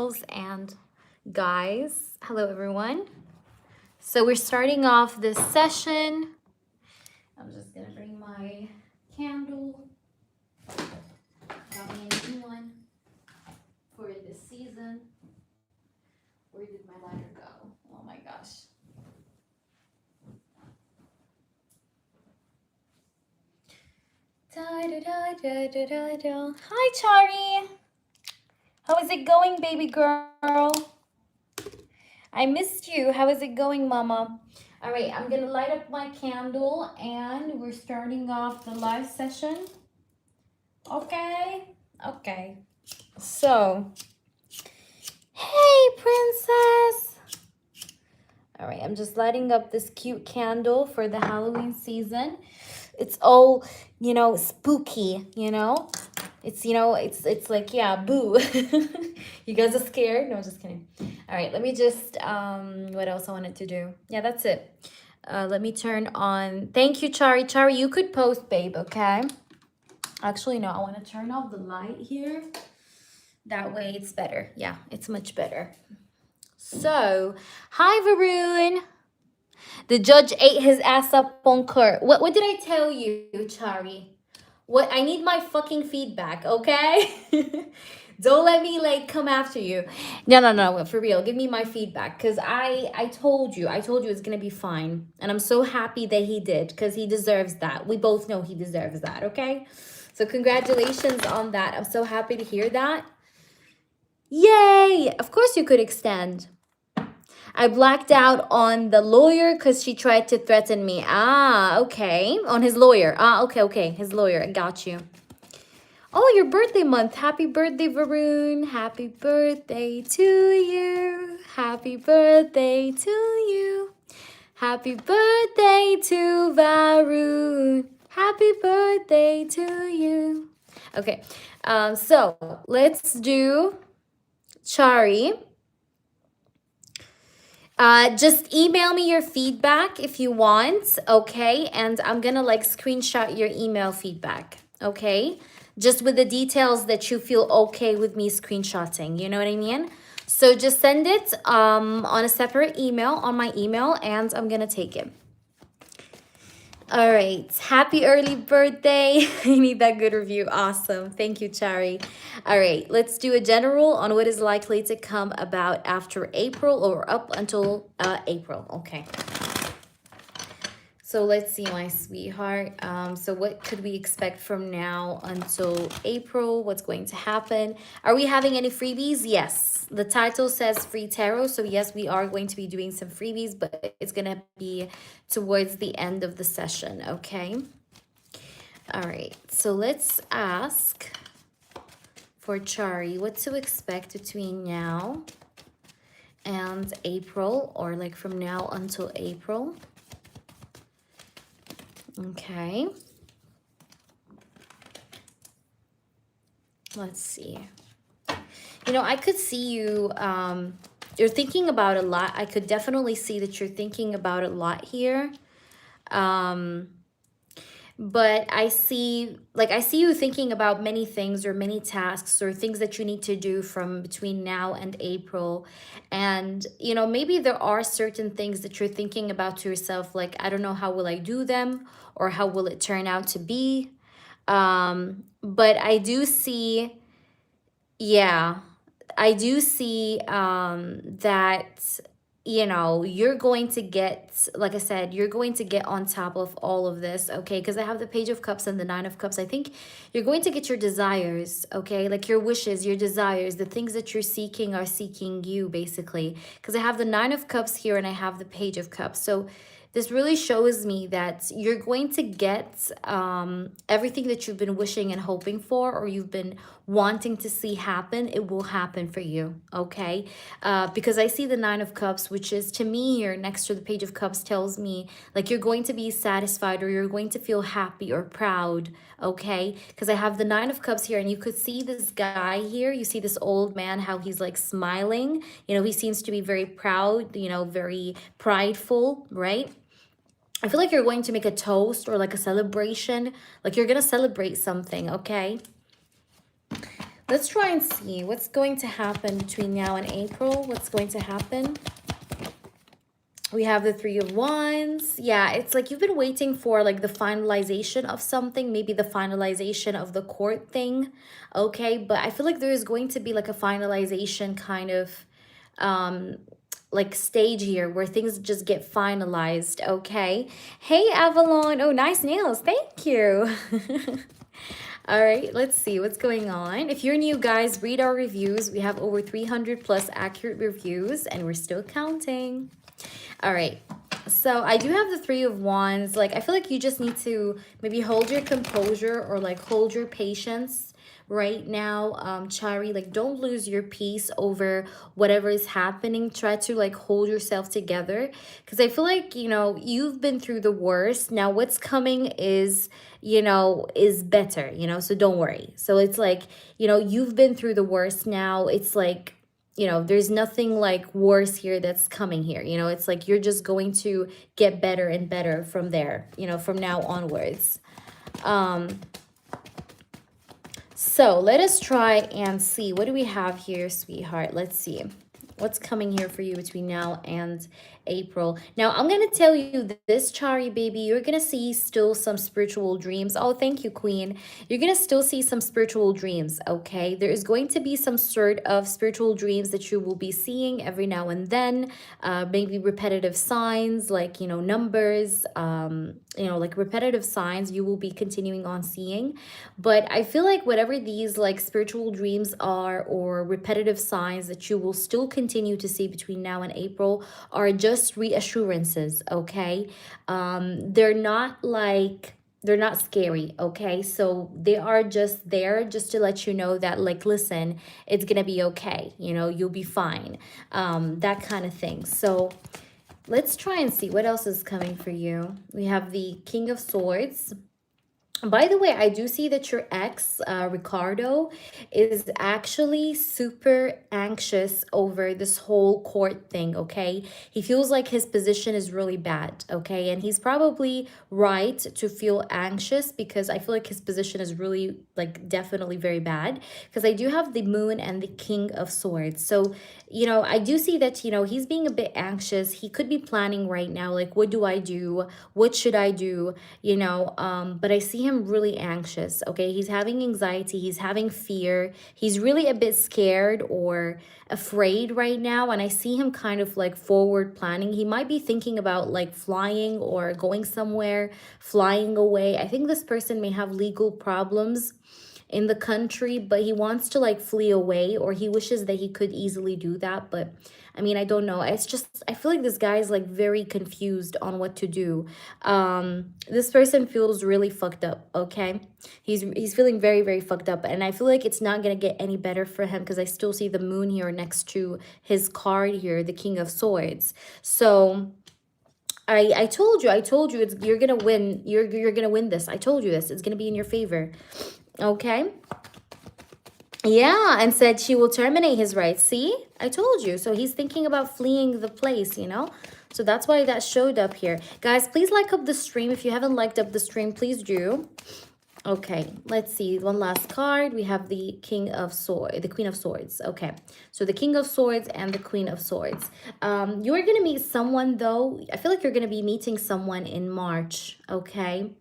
girls and guys. Hello, everyone. So we're starting off this session. I'm just gonna bring my candle. Got me a new one for this season. Where did my lighter go? Oh my gosh. Hi, Chari. How is it going, baby girl? I missed you. How is it going, mama? All right, I'm gonna light up my candle and we're starting off the live session. Okay. So, hey, princess. All right, I'm just lighting up this cute candle for the Halloween season. It's all, spooky, It's like, yeah, boo. You guys are scared? No, just kidding. All right, let me just, what else I wanted to do? Yeah, that's it. Let me turn on. Thank you, Chari. Chari, you could post, babe, okay? Actually, no, I want to turn off the light here. That way it's better. Yeah, it's much better. So, hi, Varun. The judge ate his ass up on court. What did I tell you, Chari? What? I need my fucking feedback, okay? Don't let me come after you. No, for real. Give me my feedback because I told you it's gonna be fine, and I'm so happy that he did because he deserves that. We both know he deserves that, okay? So congratulations on that. I'm so happy to hear that. Yay! Of course you could extend. I blacked out on the lawyer because she tried to threaten me. Ah, okay. On his lawyer. Ah, okay. His lawyer. I got you. Oh, your birthday month. Happy birthday, Varun. Happy birthday to you. Happy birthday to you. Happy birthday to Varun. Happy birthday to you. Okay. So let's do Chari. Just email me your feedback if you want, okay? And I'm gonna screenshot your email feedback, okay? Just with the details that you feel okay with me screenshotting, you know what I mean? So just send it on a separate email, on my email, and I'm gonna take it. All right, happy early birthday. I need that good review. Awesome. Thank you, Chari. All right, let's do a general on what is likely to come about after April or up until April. Okay. So let's see, my sweetheart. So what could we expect from now until April? What's going to happen? Are we having any freebies? Yes. The title says free tarot. So yes, we are going to be doing some freebies, but it's going to be towards the end of the session. Okay. All right. So let's ask for Chari what to expect between now and April, or from now until April. Okay. Let's see. I could see you, you're thinking about a lot. I could definitely see that you're thinking about a lot here. But I see you thinking about many things or many tasks or things that you need to do from between now and April. And, maybe there are certain things that you're thinking about to yourself, like, I don't know, how will I do them? Or how will it turn out to be? But I do see, yeah, I do see that you're going to get, like I said, you're going to get on top of all of this, okay? Because I have the Page of Cups and the Nine of Cups. I think you're going to get your desires, okay? Like your wishes, your desires, the things that you're seeking are seeking you, basically. Because I have the Nine of Cups here and I have the Page of Cups. So this really shows me that you're going to get everything that you've been wishing and hoping for, or you've been wanting to see happen. It will happen for you, okay? Because I see the Nine of Cups, which is, to me here next to the Page of Cups, tells me like you're going to be satisfied, or you're going to feel happy or proud, okay? Because I have the Nine of Cups here, and you could see this guy here. You see this old man, how he's smiling. He seems to be very proud, very prideful, right? I feel like you're going to make a toast or a celebration. Like you're going to celebrate something, okay? Let's try and see what's going to happen between now and April. What's going to happen? We have the Three of Wands. Yeah, it's like you've been waiting for like the finalization of something, maybe the finalization of the court thing. Okay, but I feel like there is going to be like a finalization kind of um like stage here where things just get finalized. Okay. Hey Avalon. Oh, nice nails. Thank you. All right, let's see what's going on. If you're new, guys, read our reviews. We have over 300 plus accurate reviews and we're still counting. All right. So I do have the Three of Wands. Like, I feel like you just need to maybe hold your composure or like hold your patience right now, Chari. Like, don't lose your peace over whatever is happening. Try to like hold yourself together because I feel like, you know, you've been through the worst. Now what's coming is, you know, is better, you know, so don't worry. So it's like, you know, you've been through the worst. Now it's like, you know, there's nothing like worse here that's coming here. You know, it's like you're just going to get better and better from there, you know, from now onwards. So let us try and see. What do we have here, sweetheart? Let's see. What's coming here for you between now and April? Now, I'm going to tell you this, Chari baby, you're going to see still some spiritual dreams. Oh, thank you, Queen. You're going to still see some spiritual dreams, okay? There is going to be some sort of spiritual dreams that you will be seeing every now and then. Maybe repetitive signs like, you know, numbers, you know, like repetitive signs you will be continuing on seeing. But I feel like whatever these like spiritual dreams are or repetitive signs that you will still continue to see between now and April are just reassurances, okay? They're not like they're not scary, okay? So they are just there just to let you know that like listen, it's gonna be okay, you know, you'll be fine, that kind of thing. So let's try and see what else is coming for you. We have the King of Swords. By the way, I do see that your ex, Ricardo, is actually super anxious over this whole court thing, okay? He feels like his position is really bad, okay? And he's probably right to feel anxious because I feel like his position is really, like, definitely very bad. Because I do have the Moon and the King of Swords. So, you know, I do see that, you know, he's being a bit anxious. He could be planning right now, like, what do I do? What should I do? You know, but I see him really anxious. Okay, he's having anxiety, he's having fear, he's really a bit scared or afraid right now, and I see him kind of like forward planning. He might be thinking about like flying or going somewhere, flying away. I think this person may have legal problems in the country, but he wants to like flee away, or he wishes that he could easily do that. But I mean, I don't know. It's just I feel like this guy is like very confused on what to do. This person feels really fucked up, okay? He's feeling very, very fucked up, and I feel like it's not gonna get any better for him because I still see the moon here next to his card here, the King of Swords. So I told you, it's you're gonna win. You're gonna win this. I told you this. It's gonna be in your favor. Okay. Yeah, and said she will terminate his rights. See, I told you. So he's thinking about fleeing the place, you know. So that's why that showed up here. Guys, please like up the stream. If you haven't liked up the stream, please do. Okay, let's see. One last card. We have the King of Swords, the Queen of Swords. Okay, so the King of Swords and the Queen of Swords. You are going to meet someone, though. I feel like you're going to be meeting someone in March, okay?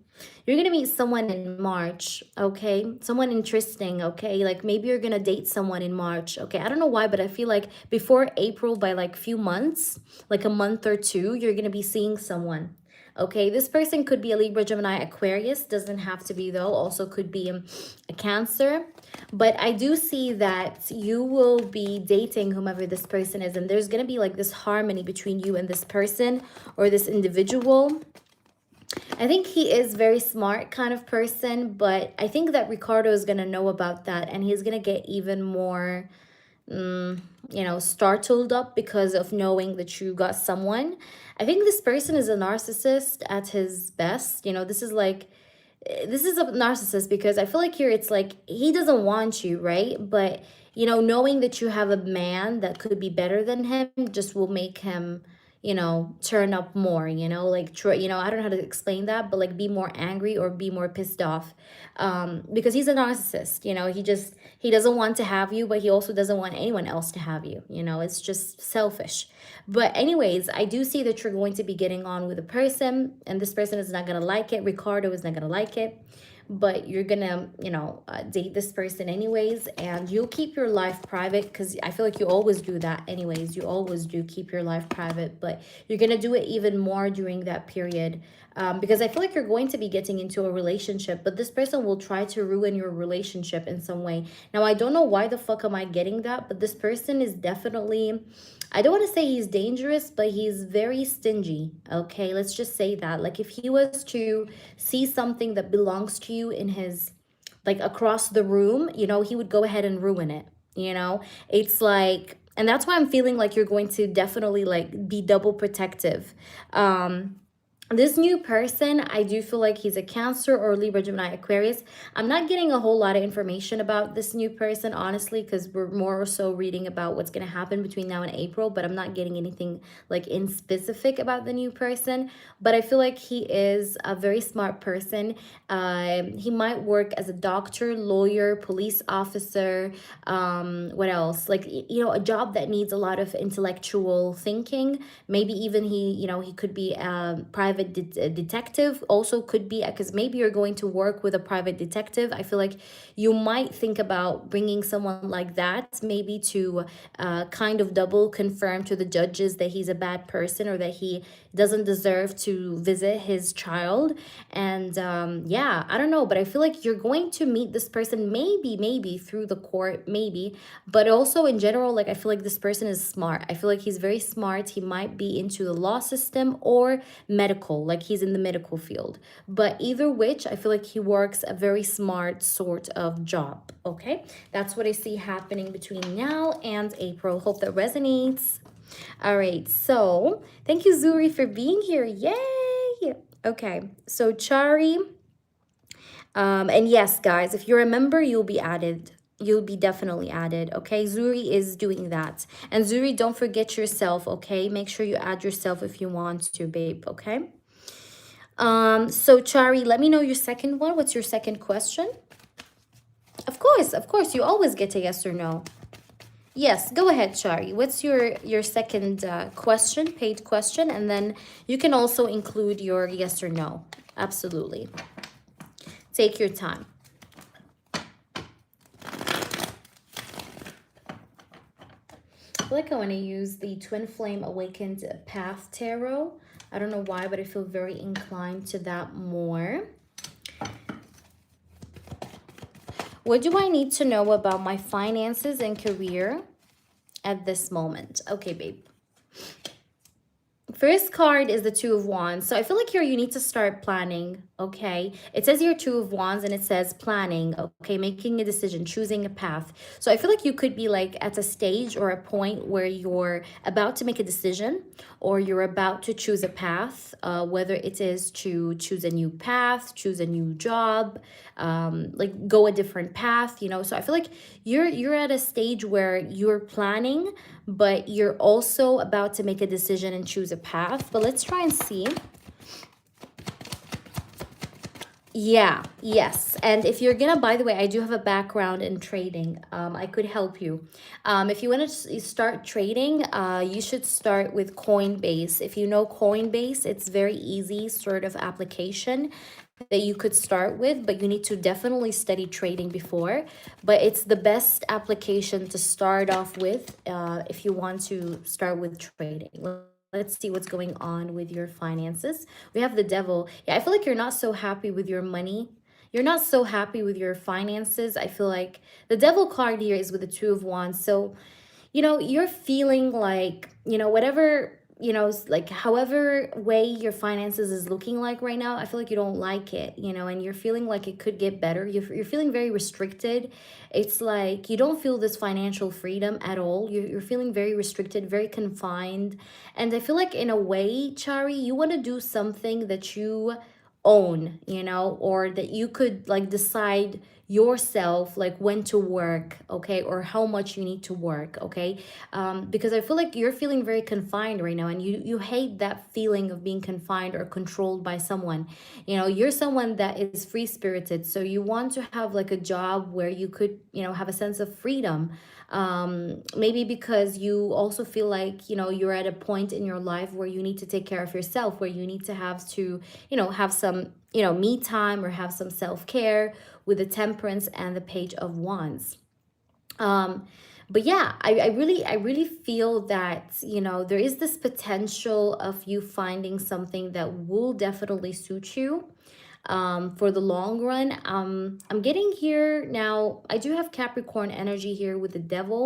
You're going to meet someone in March, okay? Someone interesting, okay? Like maybe you're going to date someone in March, okay? I don't know why, but I feel like before April, by like few months, like a month or two, you're going to be seeing someone. Okay, this person could be a Libra, Gemini, Aquarius. Doesn't have to be, though. Also could be a Cancer. But I do see that you will be dating whomever this person is. And there's going to be like this harmony between you and this person or this individual. I think he is very smart kind of person. But I think that Ricardo is going to know about that. And he's going to get even more you know, startled up because of knowing that you got someone. I think this person is a narcissist at his best. You know, this is a narcissist because I feel like here it's like he doesn't want you, right? But, you know, knowing that you have a man that could be better than him just will make him, turn up more, like try, I don't know how to explain that, but like be more angry or be more pissed off. Because he's a narcissist, he doesn't want to have you, but he also doesn't want anyone else to have you. It's just selfish. But anyways, I do see that you're going to be getting on with a person, and this person is not going to like it. Ricardo is not going to like it, but you're gonna date this person anyways, and you'll keep your life private, because I feel like you always do that anyways. You always do keep your life private, but you're gonna do it even more during that period. Because I feel like you're going to be getting into a relationship, but this person will try to ruin your relationship in some way. Now, I don't know why the fuck am I getting that, but this person is definitely, I don't want to say he's dangerous, but he's very stingy. Okay, let's just say that. Like, if he was to see something that belongs to you in his, like, across the room, he would go ahead and ruin it. It's like, and that's why I'm feeling like you're going to definitely like be double protective. This new person, I do feel like he's a Cancer or Libra, Gemini, Aquarius. I'm not getting a whole lot of information about this new person, honestly, because we're more so reading about what's going to happen between now and April, but I'm not getting anything like in specific about the new person. But I feel like he is a very smart person. He might work as a doctor, lawyer, police officer. What else? Like, a job that needs a lot of intellectual thinking. Maybe even he could be a private detective, also could be, because maybe you're going to work with a private detective. I feel like you might think about bringing someone like that, maybe to kind of double confirm to the judges that he's a bad person, or that he doesn't deserve to visit his child. And yeah, I don't know, but I feel like you're going to meet this person, maybe through the court, maybe. But also in general, like, I feel like this person is smart. I feel like he's very smart. He might be into the law system or medical, like he's in the medical field. But either which, I feel like he works a very smart sort of job. Okay, that's what I see happening between now and April. Hope that resonates. All right, so thank you, Zuri, for being here. Yay! Okay, so Chari, and yes, guys, if you're a member, you'll be added. You'll be definitely added, okay? Zuri is doing that. And Zuri, don't forget yourself, okay? Make sure you add yourself if you want to, babe, okay? So Chari, let me know your second one. What's your second question? Of course, you always get a yes or no. Yes, go ahead, Chari. What's your second question, paid question? And then you can also include your yes or no. Absolutely. Take your time. I feel like I want to use the Twin Flame Awakened Path Tarot. I don't know why, but I feel very inclined to that more. What do I need to know about my finances and career at this moment? Okay, babe. First card is the Two of Wands. So I feel like here you need to start planning, okay? It says here Two of Wands and it says planning, okay? Making a decision, choosing a path. So I feel like you could be like at a stage or a point where you're about to make a decision, or you're about to choose a path, whether it is to choose a new path, choose a new job, like go a different path, So I feel like you're at a stage where you're planning, but you're also about to make a decision and choose a path. But let's try and see. Yeah, yes. And if you're gonna, by the way, I do have a background in trading. I could help you. If you want to start trading, you should start with Coinbase. If you know Coinbase, it's very easy sort of application that you could start with, but you need to definitely study trading before. But it's the best application to start off with if you want to start with trading. Let's see what's going on with your finances. We have the Devil. Yeah, I feel like you're not so happy with your money. You're not so happy with your finances. I feel like the Devil card here is with the Two of Wands. So, you're feeling like, whatever, like however way your finances is looking like right now, I feel like you don't like it, and you're feeling like it could get better. You're feeling very restricted. It's like you don't feel this financial freedom at all. You're feeling very restricted, very confined. And I feel like in a way, Chari, you want to do something that you own, you know, or that you could like decide yourself like when to work, okay, or how much you need to work, okay. Because I feel like you're feeling very confined right now, and you hate that feeling of being confined or controlled by someone. You know, you're someone that is free spirited, so you want to have like a job where you could, you know, have a sense of freedom. Maybe because you also feel like, you know, you're at a point in your life where you need to take care of yourself, where you need to have to, you know, have some, you know, me time, or have some self-care, with the Temperance and the Page of Wands. um but yeah, I really feel that, you know, there is this potential of you finding something that will definitely suit you for the long run. I'm getting here now, I do have Capricorn energy here with the Devil.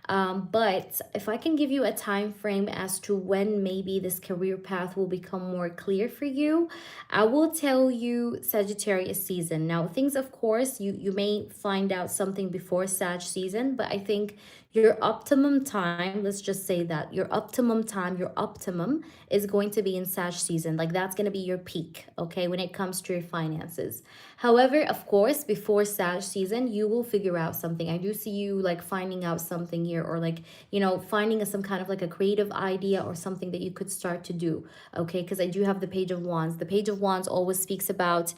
But if I can give you a time frame as to when maybe this career path will become more clear for you, I will tell you Sagittarius season. Now, things, of course, you may find out something before Sag season, but I think your optimum time, let's just say that your optimum time, your optimum is going to be in Sag season. Like that's going to be your peak, okay, when it comes to your finances. However, of course, before Sag season, you will figure out something. I do see you like finding out something here, or like, you know, finding some kind of like a creative idea or something that you could start to do, okay? Because I do have the Page of Wands. The Page of Wands always speaks about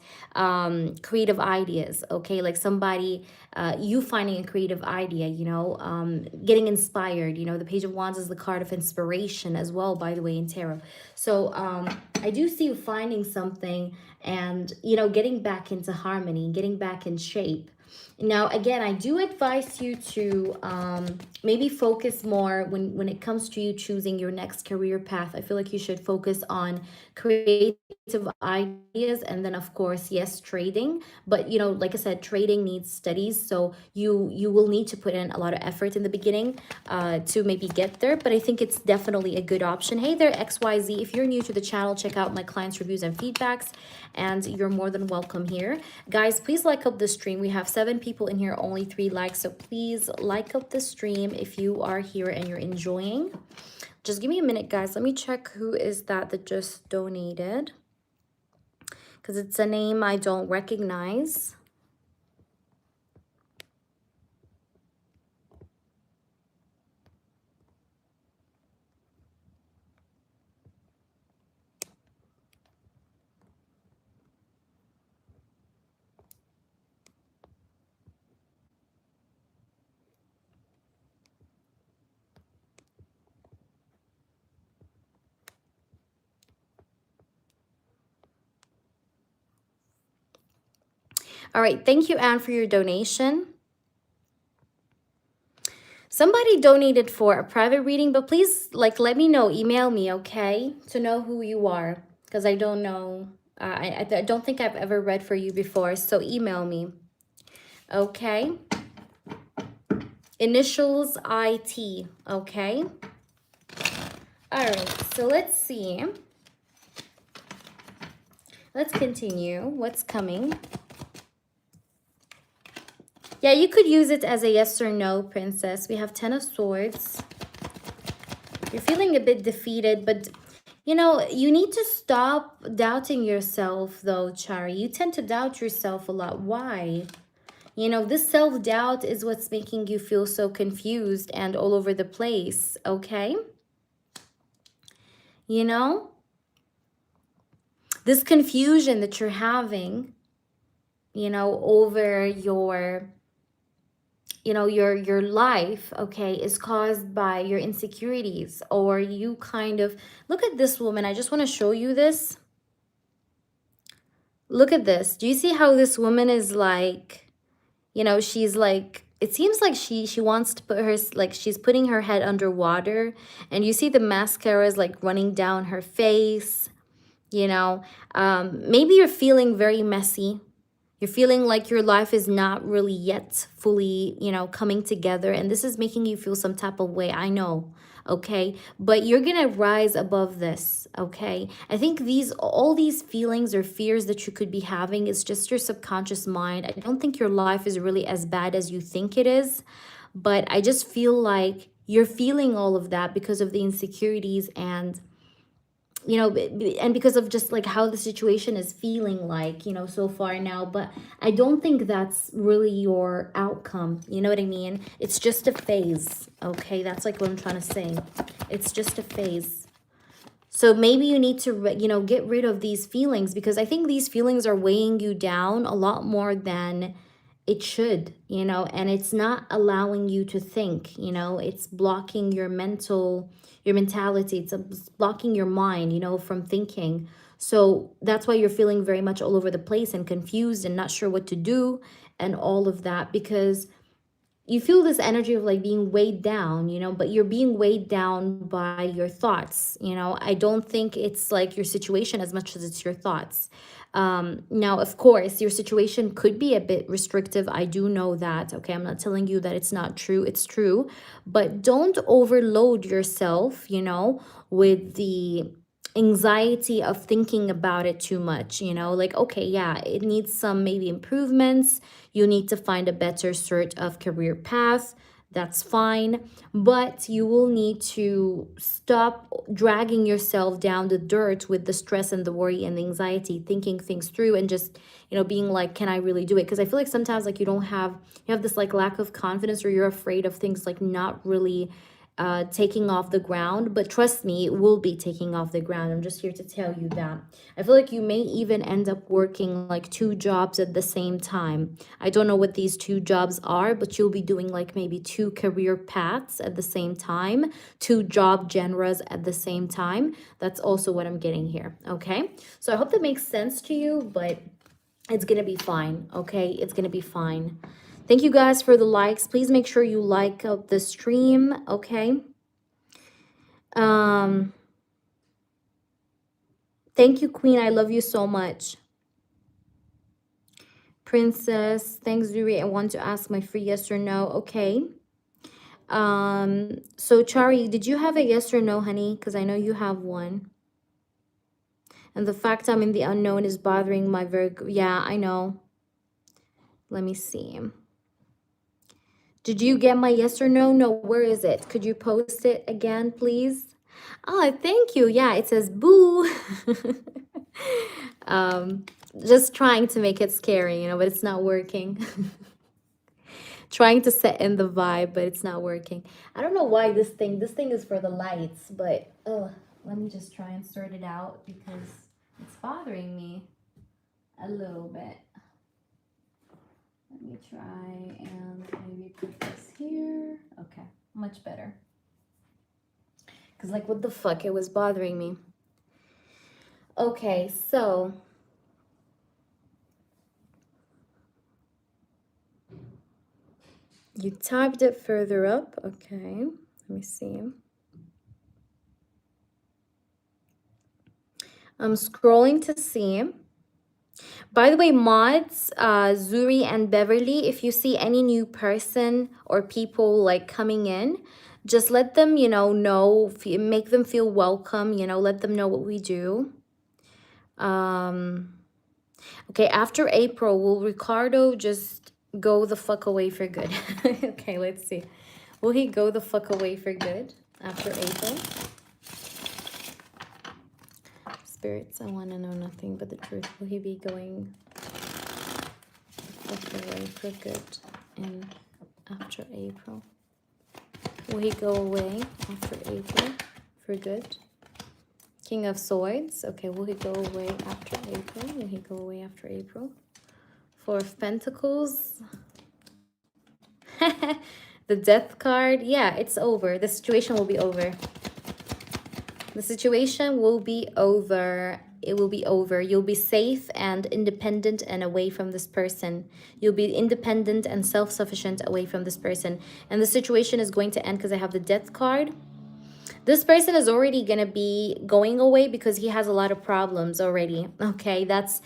creative ideas, okay? Like somebody, you finding a creative idea, you know, getting inspired. You know, the Page of Wands is the card of inspiration as well, by the way, in tarot. So I do see you finding something, and, you know, getting back into harmony, getting back in shape. Now, again, I do advise you to maybe focus more when it comes to you choosing your next career path. I feel like you should focus on creative ideas, and then of course, yes, trading. But, you know, like I said, trading needs studies, so you will need to put in a lot of effort in the beginning to maybe get there. But I think it's definitely a good option. Hey there, XYZ. If you're new to the channel, check out my clients' reviews and feedbacks, and you're more than welcome here. Guys, please like up the stream. We have 7 people in here, only 3 likes, so please like up the stream if you are here and you're enjoying. Just give me a minute, guys. Let me check who is that just donated, because it's a name I don't recognize. All right, thank you, Anne, for your donation. Somebody donated for a private reading, but please, like, let me know, email me, okay, to know who you are, because I don't know. I don't think I've ever read for you before, so email me, okay? Initials IT, okay? All right, so let's see. Let's continue. What's coming? Yeah, you could use it as a yes or no, princess. We have 10 of Swords. You're feeling a bit defeated, but, you know, you need to stop doubting yourself, though, Chari. You tend to doubt yourself a lot. Why? You know, this self-doubt is what's making you feel so confused and all over the place, okay? You know? This confusion that you're having, you know, over your, you know, your life, okay, is caused by your insecurities, or you kind of, look at this woman. I just want to show you this. Look at this. Do you see how this woman is like, you know, she's like, it seems like she wants to put her, like she's putting her head underwater, and you see the mascara is like running down her face, you know. Maybe you're feeling very messy. You're feeling like your life is not really yet fully, you know, coming together. And this is making you feel some type of way. I know, okay? But you're going to rise above this, okay? I think all these feelings or fears that you could be having is just your subconscious mind. I don't think your life is really as bad as you think it is. But I just feel like you're feeling all of that because of the insecurities and, you know, and because of just like how the situation is feeling like, you know, so far now. But I don't think that's really your outcome. You know what I mean? It's just a phase. Okay, that's like what I'm trying to say. It's just a phase. So maybe you need to, you know, get rid of these feelings, because I think these feelings are weighing you down a lot more than it should, you know, and it's not allowing you to think, you know, it's blocking your mentality. It's blocking your mind, you know, from thinking. So that's why you're feeling very much all over the place and confused and not sure what to do and all of that, because you feel this energy of like being weighed down, you know, but you're being weighed down by your thoughts. You know, I don't think it's like your situation as much as it's your thoughts. Now, of course, your situation could be a bit restrictive. I do know that. Okay, I'm not telling you that it's not true. It's true, but don't overload yourself, you know, with the anxiety of thinking about it too much, you know, like, okay, yeah, it needs some maybe improvements. You need to find a better sort of career path. That's fine. But you will need to stop dragging yourself down the dirt with the stress and the worry and the anxiety, thinking things through and just, you know, being like, can I really do it? Because I feel like sometimes like you have this like lack of confidence, or you're afraid of things like not really taking off the ground. But trust me, it will be taking off the ground. I'm just here to tell you that. I feel like you may even end up working like two jobs at the same time. I don't know what these two jobs are, but you'll be doing like maybe two career paths at the same time, two job genres at the same time. That's also what I'm getting here. Okay, so I hope that makes sense to you, but it's gonna be fine. Okay, it's gonna be fine. Thank you guys for the likes. Please make sure you like the stream. Okay, thank you, Queen. I love you so much. Princess, thanks, Zuri. I want to ask my free yes or no. Okay. So Chari, did you have a yes or no, honey? Because I know you have one. And the fact I'm in the unknown is bothering my Virgo. Yeah, I know. Let me see. Did you get my yes or no? No, where is it? Could you post it again, please? Oh, thank you. Yeah, it says boo. Just trying to make it scary, you know, but it's not working. Trying to set in the vibe, but it's not working. I don't know why this thing is for the lights, but let me just try and sort it out because it's bothering me a little bit. Let me try and maybe put this here. Okay, much better. Because like, what the fuck, it was bothering me. Okay, so you typed it further up. Okay, let me see. I'm scrolling to see. By the way, mods, Zuri and Beverly, if you see any new person or people like coming in, just let them, you know, make them feel welcome, you know, let them know what we do. Okay, after April, will Ricardo just go the fuck away for good? Okay, let's see. Will he go the fuck away for good after April? Spirits, I want to know nothing but the truth. Will he be going the fuck away for good in after April? Will he go away after April for good? King of Swords. Okay, will he go away after April? Will he go away after April? Four of Pentacles. The Death card. Yeah, it's over. The situation will be over. The situation will be over. It will be over. You'll be safe and independent and away from this person. You'll be independent and self-sufficient away from this person. And the situation is going to end because I have the Death card. This person is already going to be going away because he has a lot of problems already. Okay, that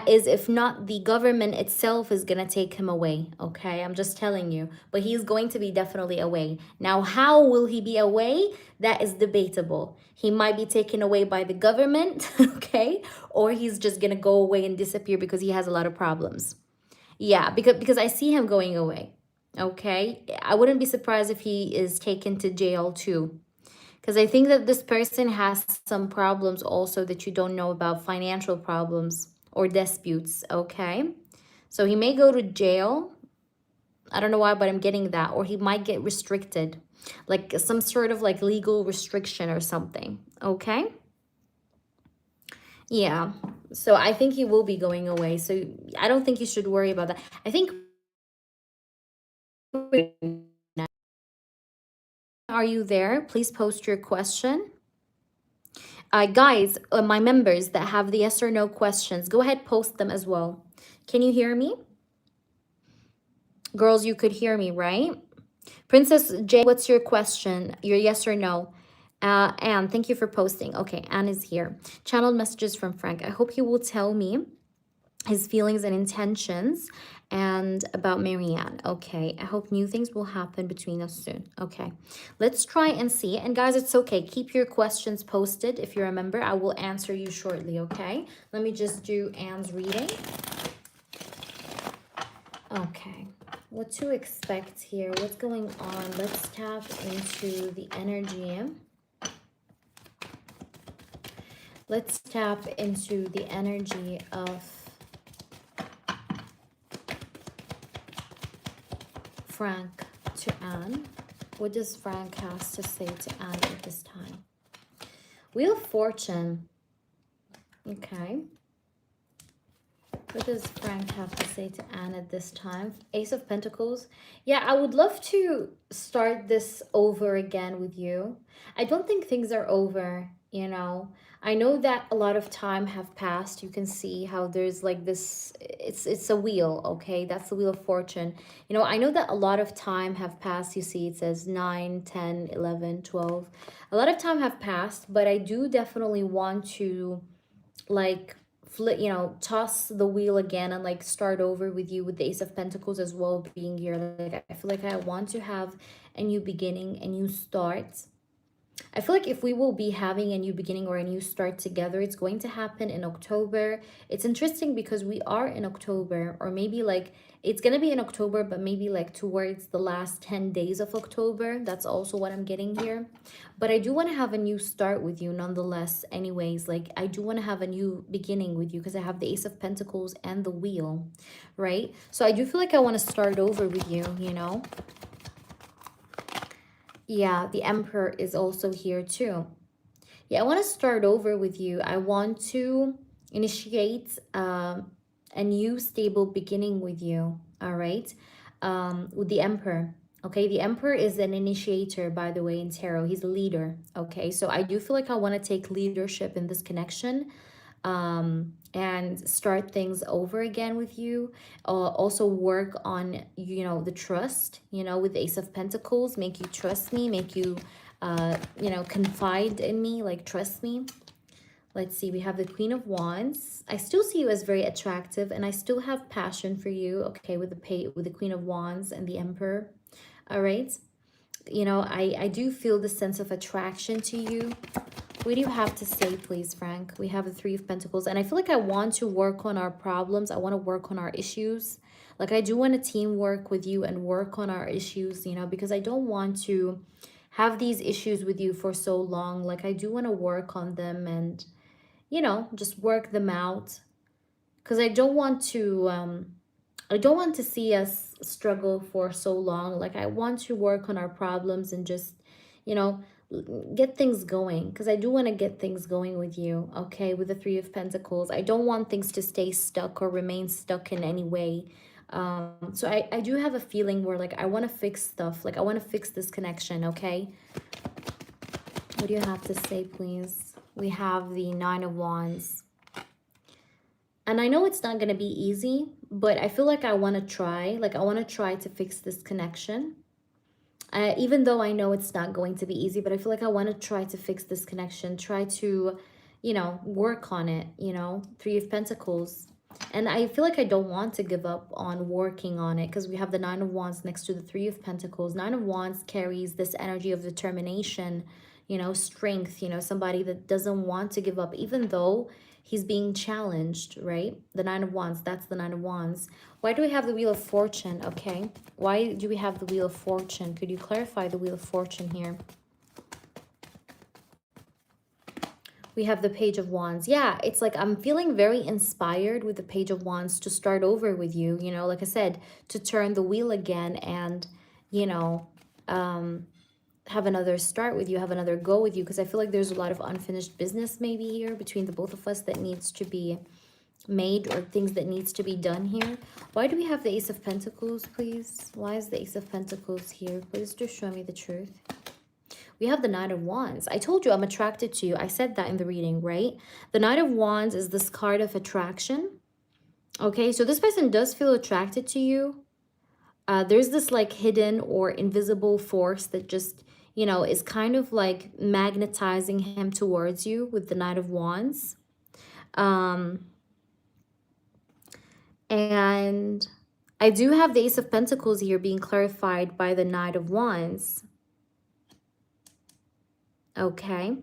is, if not the government itself is going to take him away. Okay, I'm just telling you. But he's going to be definitely away. Now, how will he be away? That is debatable. He might be taken away by the government, okay? Or he's just going to go away and disappear because he has a lot of problems. Yeah, because I see him going away. Okay, I wouldn't be surprised if he is taken to jail too. Because I think that this person has some problems also that you don't know about, financial problems or disputes, okay? So he may go to jail. I don't know why, but I'm getting that. Or he might get restricted, like some sort of like legal restriction or something, okay? Yeah. So I think he will be going away. So I don't think you should worry about that. I think, are you there? Please post your question. Guys, my members that have the yes or no questions, go ahead, post them as well. Can you hear me? Girls, you could hear me, right? Princess J, what's your question? Your yes or no? Anne, thank you for posting. Okay, Anne is here. Channeled messages from Frank. I hope he will tell me his feelings and intentions and about Marianne. Okay, I hope new things will happen between us soon. Okay, let's try and see. And guys, it's okay. Keep your questions posted. If you're a member, I will answer you shortly, okay? Let me just do Anne's reading. Okay, what to expect here? What's going on? Let's tap into the energy. Let's tap into the energy of Frank to Anne. What does Frank has to say to Anne at this time? Wheel of Fortune. Okay. What does Frank have to say to Anne at this time? Ace of Pentacles. Yeah, I would love to start this over again with you. I don't think things are over, you know. I know that a lot of time have passed. You can see how there's like this, it's a wheel, okay? That's the Wheel of Fortune. You know, I know that a lot of time have passed. You see, it says 9, 10, 11, 12. A lot of time have passed, but I do definitely want to like flip, you know, toss the wheel again and like start over with you with the Ace of Pentacles as well being here. Like I feel like I want to have a new beginning, a new start. I feel like if we will be having a new beginning or a new start together, it's going to happen in October. It's interesting because we are in October, or maybe like it's going to be in October, but maybe like towards the last 10 days of October. That's also what I'm getting here. But I do want to have a new start with you nonetheless anyways. Like I do want to have a new beginning with you because I have the Ace of Pentacles and the Wheel, right? So I do feel like I want to start over with you, you know? Yeah, the Emperor is also here too. Yeah, I want to start over with you. I want to initiate a new stable beginning with you, all right? With the Emperor, okay? The Emperor is an initiator, by the way, in tarot. He's a leader, okay? So I do feel like I want to take leadership in this connection and start things over again with you. Also work on, you know, the trust, you know, with the Ace of Pentacles, make you trust me, make you, you know, confide in me, like trust me. Let's see, we have the Queen of Wands. I still see you as very attractive and I still have passion for you, okay, with the Queen of Wands and the Emperor. All right. You know, I do feel the sense of attraction to you. What do you have to say, please, Frank? We have the Three of Pentacles. And I feel like I want to work on our problems. I want to work on our issues. Like, I do want to teamwork with you and work on our issues, you know, because I don't want to have these issues with you for so long. Like, I do want to work on them and, you know, just work them out. Because I don't want to see us struggle for so long. Like, I want to work on our problems and just, you know, get things going, because I do want to get things going with you, okay, with the Three of Pentacles. I don't want things to stay stuck or remain stuck in any way. So I do have a feeling where like I want to fix stuff, like I want to fix this connection, okay? What do you have to say, please? We have the Nine of Wands. And I know it's not going to be easy, but I feel like I want to try. Like I want to try to fix this connection. Even though I know it's not going to be easy, but I feel like I want to try to fix this connection. Try to, you know, work on it, you know. Three of Pentacles. And I feel like I don't want to give up on working on it because we have the Nine of Wands next to the Three of Pentacles. Nine of Wands carries this energy of determination, you know, strength, you know, somebody that doesn't want to give up even though he's being challenged, right? The Nine of Wands, that's the Nine of Wands. Why do we have the Wheel of Fortune, okay? Why do we have the Wheel of Fortune? Could you clarify the Wheel of Fortune here? We have the Page of Wands. Yeah, it's like I'm feeling very inspired with the Page of Wands to start over with you, you know, like I said, to turn the wheel again and, you know, have another start with you, have another go with you, because I feel like there's a lot of unfinished business maybe here between the both of us that needs to be made, or things that needs to be done here. Why do we have the Ace of Pentacles, please? Why is the Ace of Pentacles here? Please just show me the truth. We have the Knight of Wands. I told you I'm attracted to you. I said that in the reading, right? The Knight of Wands is this card of attraction. Okay, so this person does feel attracted to you. There's this like hidden or invisible force that just, you know, is kind of like magnetizing him towards you with the Knight of Wands. And I do have the Ace of Pentacles here being clarified by the Knight of Wands. Okay.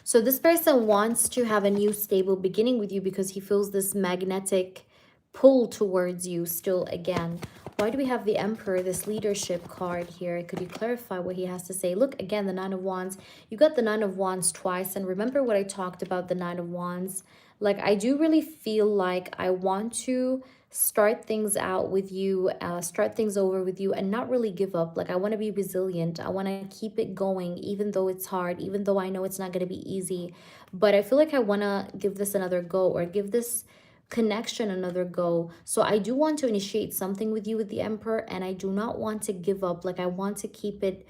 So this person wants to have a new stable beginning with you because he feels this magnetic pull towards you still again. Why do we have the Emperor, this leadership card here? Could you clarify what he has to say? Look, again, the Nine of Wands. You got the Nine of Wands twice. And remember what I talked about the Nine of Wands? Like, I do really feel like I want to start things out with you, start things over with you, and not really give up. Like, I want to be resilient. I want to keep it going, even though it's hard, even though I know it's not going to be easy. But I feel like I want to give this another go, or give this connection another go. So I do want to initiate something with you with the Emperor, and I do not want to give up. Like, I want to keep it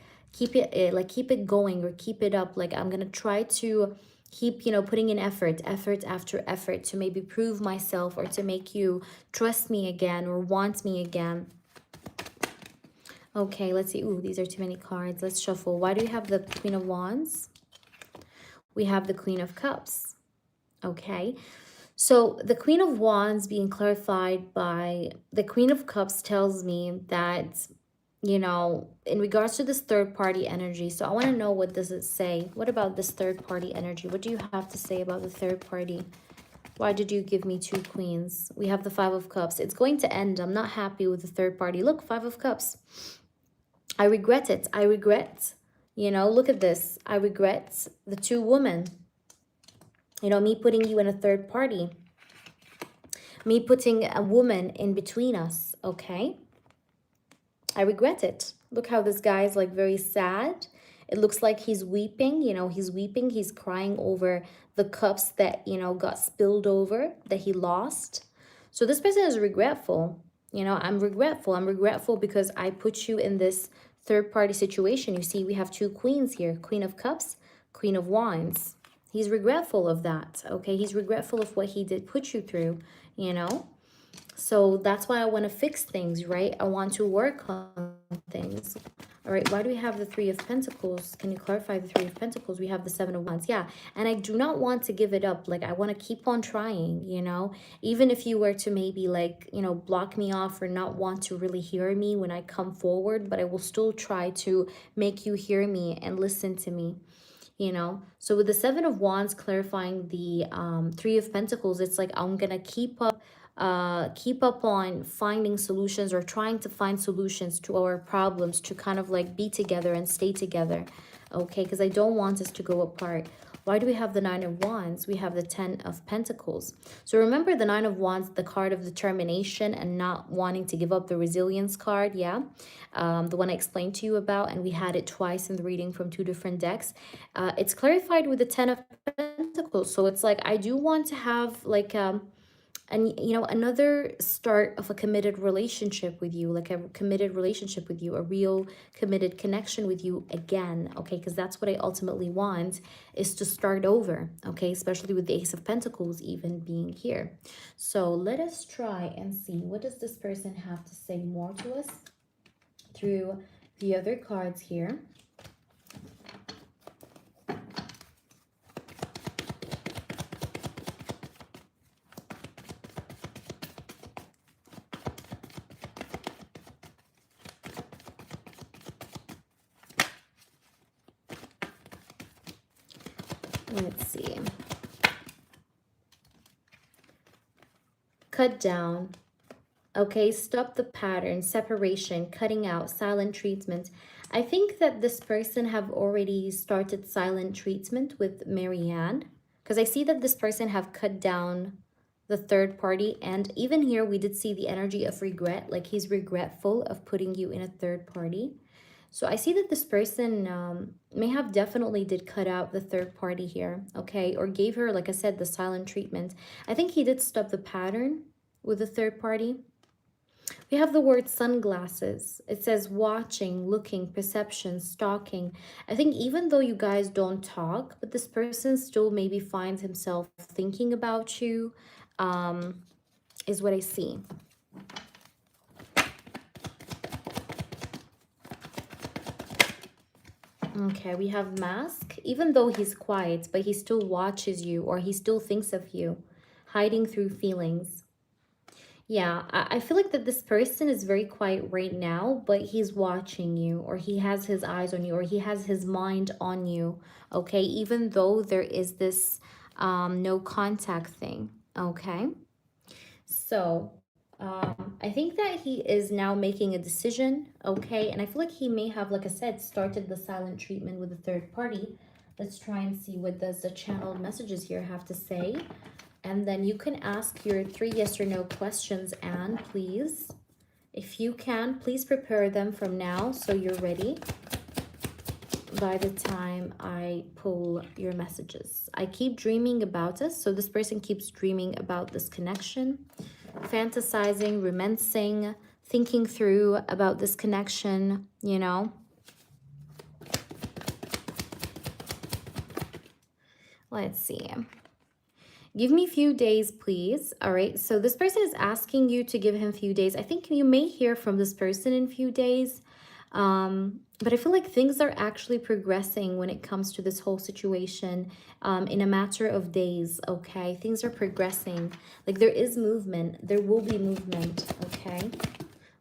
going, or keep it up. Like, I'm gonna try to keep, you know, putting in effort after effort to maybe prove myself, or to make you trust me again or want me again. Okay, let's see. Ooh, these are too many cards. Let's shuffle. Why do we have the Queen of Wands? We have the Queen of Cups. Okay, so the Queen of Wands being clarified by the Queen of Cups tells me that, you know, in regards to this third party energy, so I want to know, what does it say? What about this third party energy? What do you have to say about the third party? Why did you give me two queens? We have the Five of Cups. It's going to end. I'm not happy with the third party. Look, Five of Cups. I regret it. I regret, you know, look at this. I regret the two women. You know, me putting you in a third party. Me putting a woman in between us, okay? I regret it. Look how this guy is like very sad. It looks like he's weeping, you know, he's weeping. He's crying over the cups that, you know, got spilled over, that he lost. So this person is regretful. You know, I'm regretful. I'm regretful because I put you in this third party situation. You see, we have two queens here, Queen of Cups, Queen of Wands. He's regretful of that, okay? He's regretful of what he did put you through, you know? So that's why I want to fix things, right? I want to work on things. All right, why do we have the Three of Pentacles? Can you clarify the Three of Pentacles? We have the Seven of Wands. Yeah, and I do not want to give it up. Like, I want to keep on trying, you know? Even if you were to maybe, like, you know, block me off or not want to really hear me when I come forward, but I will still try to make you hear me and listen to me. You know, so with the Seven of Wands clarifying the Three of Pentacles, it's like I'm gonna keep up on finding solutions, or trying to find solutions to our problems, to kind of like be together and stay together, okay? Because I don't want us to go apart. Why do we have the Nine of Wands? We have the Ten of Pentacles. So remember the Nine of Wands, the card of determination and not wanting to give up, the resilience card, yeah? The one I explained to you about, and we had it twice in the reading from two different decks. It's clarified with the Ten of Pentacles. So it's like, I do want to have like, and you know, another start of a committed relationship with you, like a committed relationship with you, a real committed connection with you again, okay? Because that's what I ultimately want, is to start over, okay? Especially with the Ace of Pentacles even being here. So let us try and see, what does this person have to say more to us through the other cards here. Let's see. Cut down. Okay, stop the pattern, separation, cutting out, silent treatment. I think that this person have already started silent treatment with Marianne, because I see that this person have cut down the third party, and even here we did see the energy of regret, like he's regretful of putting you in a third party. So I see that this person may have definitely did cut out the third party here, okay, or gave her, like I said, the silent treatment. I think he did stop the pattern with the third party. We have the word sunglasses. It says watching, looking, perception, stalking. I think even though you guys don't talk, but this person still maybe finds himself thinking about you, is what I see. Okay, we have mask. Even though he's quiet, but he still watches you or he still thinks of you, hiding through feelings. Yeah, I feel like that this person is very quiet right now, but he's watching you or he has his eyes on you or he has his mind on you, okay? Even though there is this no contact thing, okay? So I think that he is now making a decision, okay? And I feel like he may have, like I said, started the silent treatment with a third party. Let's try and see what does the channeled messages here have to say. And then you can ask your 3 yes or no questions, and please, if you can, please prepare them from now so you're ready by the time I pull your messages. I keep dreaming about us. So this person keeps dreaming about this connection, fantasizing, romancing, thinking through about this connection, you know. Let's see. Give me a few days, please. All right. So this person is asking you to give him a few days. I think you may hear from this person in a few days. But I feel like things are actually progressing when it comes to this whole situation in a matter of days, okay? Things are progressing. Like there is movement. There will be movement, okay?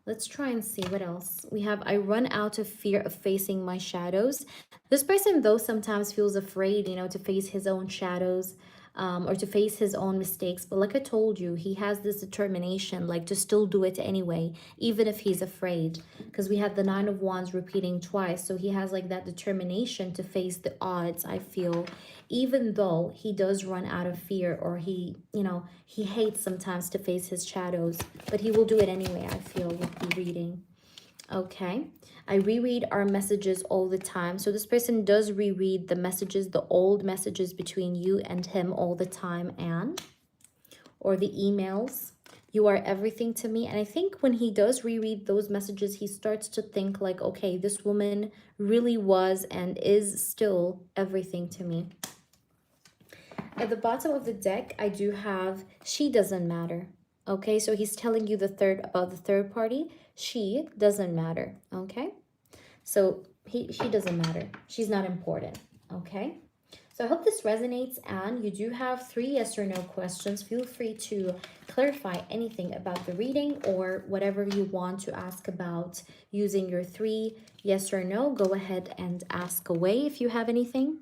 Let's try and see what else. We have, I run out of fear of facing my shadows. This person, though, sometimes feels afraid, you know, to face his own shadows or to face his own mistakes. But like I told you, he has this determination, like to still do it anyway, even if he's afraid. Because we had the 9 of Wands repeating twice. So he has like that determination to face the odds, I feel, even though he does run out of fear or he, you know, he hates sometimes to face his shadows. But he will do it anyway, I feel, with the reading. Okay, I reread our messages all the time. So this person does reread the messages, the old messages between you and him all the time, or the emails. You are everything to me. And I think when he does reread those messages, he starts to think like, okay, this woman really was and is still everything to me. At the bottom of the deck, I do have she doesn't matter. Okay, so he's telling you about the third party. She doesn't matter. Okay, so she doesn't matter. She's not important. Okay, so I hope this resonates, and you do have 3 yes or no questions. Feel free to clarify anything about the reading or whatever you want to ask about using your 3 yes or no. Go ahead and ask away if you have anything.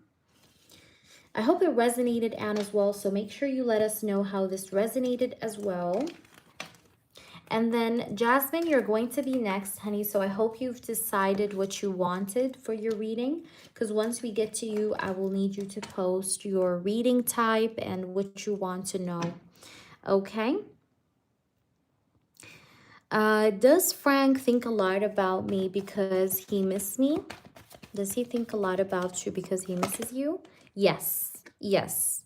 I hope it resonated, Anne, as well. So make sure you let us know how this resonated as well. And then Jasmine, you're going to be next, honey. So I hope you've decided what you wanted for your reading. Because once we get to you, I will need you to post your reading type and what you want to know. Okay. Does Frank think a lot about me because he misses me? Does he think a lot about you because he misses you? Yes, yes.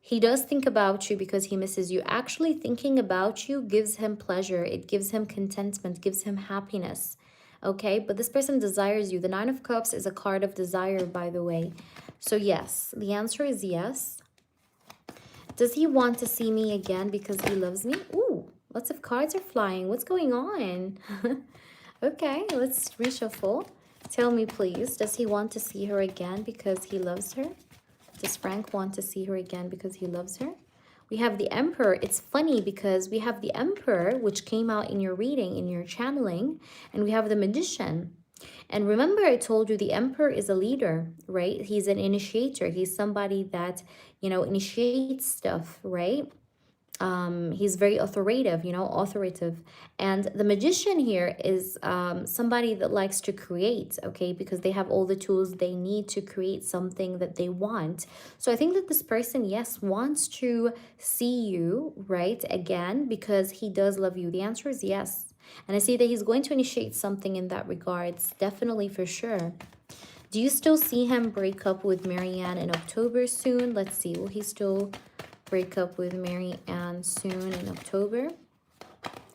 He does think about you because he misses you. Actually, thinking about you gives him pleasure. It gives him contentment, gives him happiness. Okay, but this person desires you. The 9 of Cups is a card of desire, by the way. So yes, the answer is yes. Does he want to see me again because he loves me? Ooh, lots of cards are flying. What's going on? Okay, let's reshuffle. Tell me, please, does he want to see her again because he loves her? Does Frank want to see her again because he loves her? We have the Emperor. It's funny because we have the Emperor, which came out in your reading, in your channeling, and we have the Magician. And remember, I told you the Emperor is a leader, right? He's an initiator. He's somebody that, you know, initiates stuff, right? He's very authoritative, you know, authoritative. And the magician here is somebody that likes to create, okay, because they have all the tools they need to create something that they want. So I think that this person, yes, wants to see you, right, again, because he does love you. The answer is yes. And I see that he's going to initiate something in that regards, definitely, for sure. Do you still see him break up with Marianne in October soon? Let's see. Will he still break up with Marianne soon in October?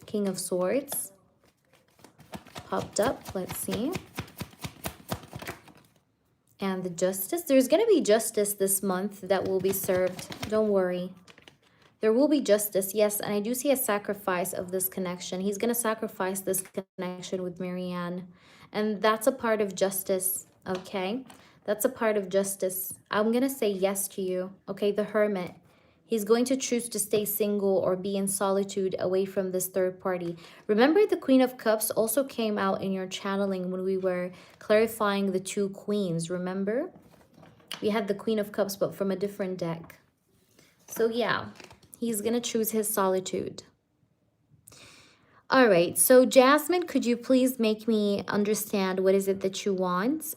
King of Swords popped up. Let's see. And the Justice. There's going to be justice this month that will be served. Don't worry. There will be justice, yes, and I do see a sacrifice of this connection. He's going to sacrifice this connection with Marianne, and that's a part of justice, okay? That's a part of justice. I'm going to say yes to you, okay? The Hermit. He's going to choose to stay single or be in solitude away from this third party. Remember, the Queen of Cups also came out in your channeling when we were clarifying the two queens, remember? We had the Queen of Cups, but from a different deck. So yeah. He's going to choose his solitude. All right. So Jasmine, could you please make me understand what is it that you want?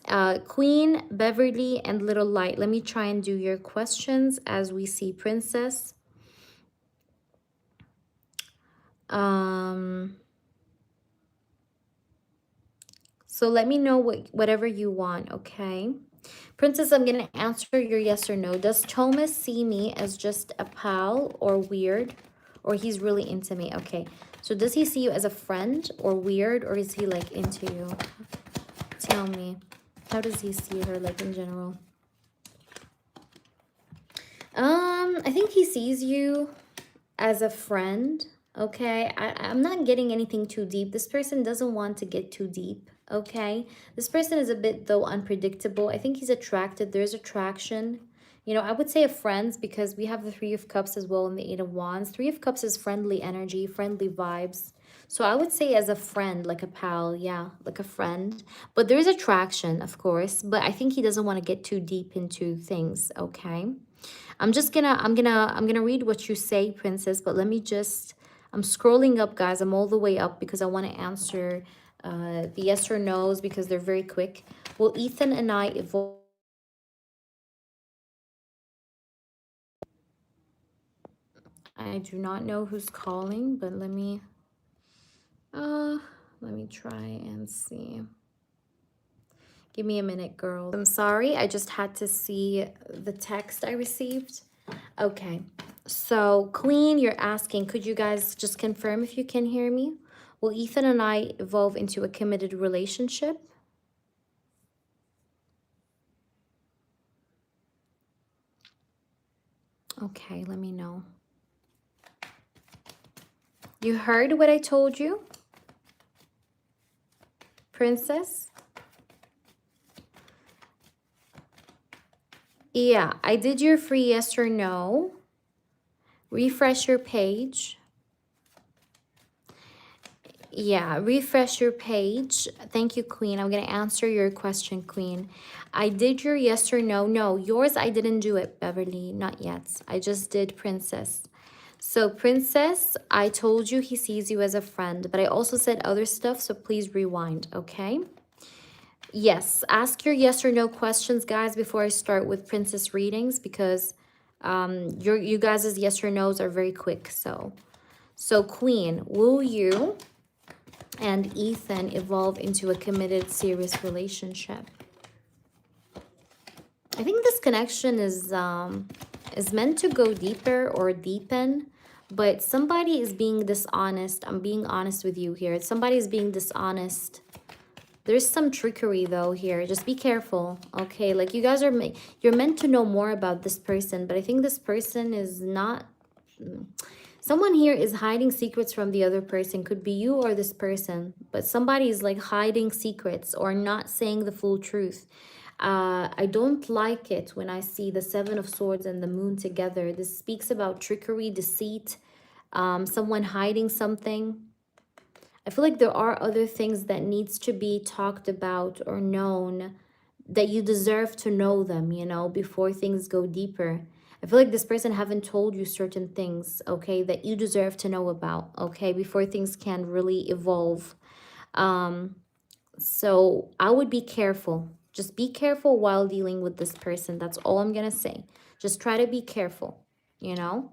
Queen, Beverly, and Little Light. Let me try and do your questions as we see Princess. So let me know whatever you want, okay? Princess, I'm going to answer your yes or no. Does Thomas see me as just a pal or weird? Or he's really into me? Okay. So does he see you as a friend or weird? Or is he like into you? Tell me. How does he see her like in general? I think he sees you as a friend. Okay. I'm not getting anything too deep. This person doesn't want to get too deep. Okay, this person is a bit, though, unpredictable. I think he's attracted. There's attraction. You know, I would say a friends because we have the Three of Cups as well and the Eight of Wands. Three of Cups is friendly energy, friendly vibes. So I would say as a friend, like a pal, yeah, like a friend. But there's attraction, of course. But I think he doesn't want to get too deep into things, okay? I'm gonna read what you say, Princess, but let me just, I'm scrolling up, guys. I'm all the way up because I want to answer the yes or no's because they're very quick. Will Ethan and I evolve? I do not know who's calling, but let me try and see. Give me a minute, girls. I'm sorry, I just had to see the text I received. Okay, so Queen, you're asking, could you guys just confirm if you can hear me? Will Ethan and I evolve into a committed relationship? Okay, let me know. You heard what I told you? Princess? Yeah, I did your free yes or no. Refresh your page. Yeah, refresh your page. Thank you, Queen. I'm going to answer your question, Queen. I did your yes or no. No, yours I didn't do it, Beverly. Not yet. I just did Princess. So, Princess, I told you he sees you as a friend, but I also said other stuff, so please rewind, okay? Yes, ask your yes or no questions, guys, before I start with Princess readings, because you guys' yes or no's are very quick. So Queen, will you and Ethan evolve into a committed, serious relationship? I think this connection is meant to go deeper or deepen, but somebody is being dishonest. I'm being honest with you here. Somebody is being dishonest. There's some trickery though here. Just be careful, okay? Like you guys are, you're meant to know more about this person, but I think this person is not, someone here is hiding secrets from the other person. Could be you or this person, but somebody is like hiding secrets or not saying the full truth. I don't like it when I see the Seven of Swords and the Moon together. This speaks about trickery, deceit, someone hiding something. I feel like there are other things that needs to be talked about or known, that you deserve to know them, you know, before things go deeper. I feel like this person haven't told you certain things, okay, that you deserve to know about, okay, before things can really evolve. Um, so I would be careful. Just be careful while dealing with this person. That's all I'm gonna say. Just try to be careful, you know?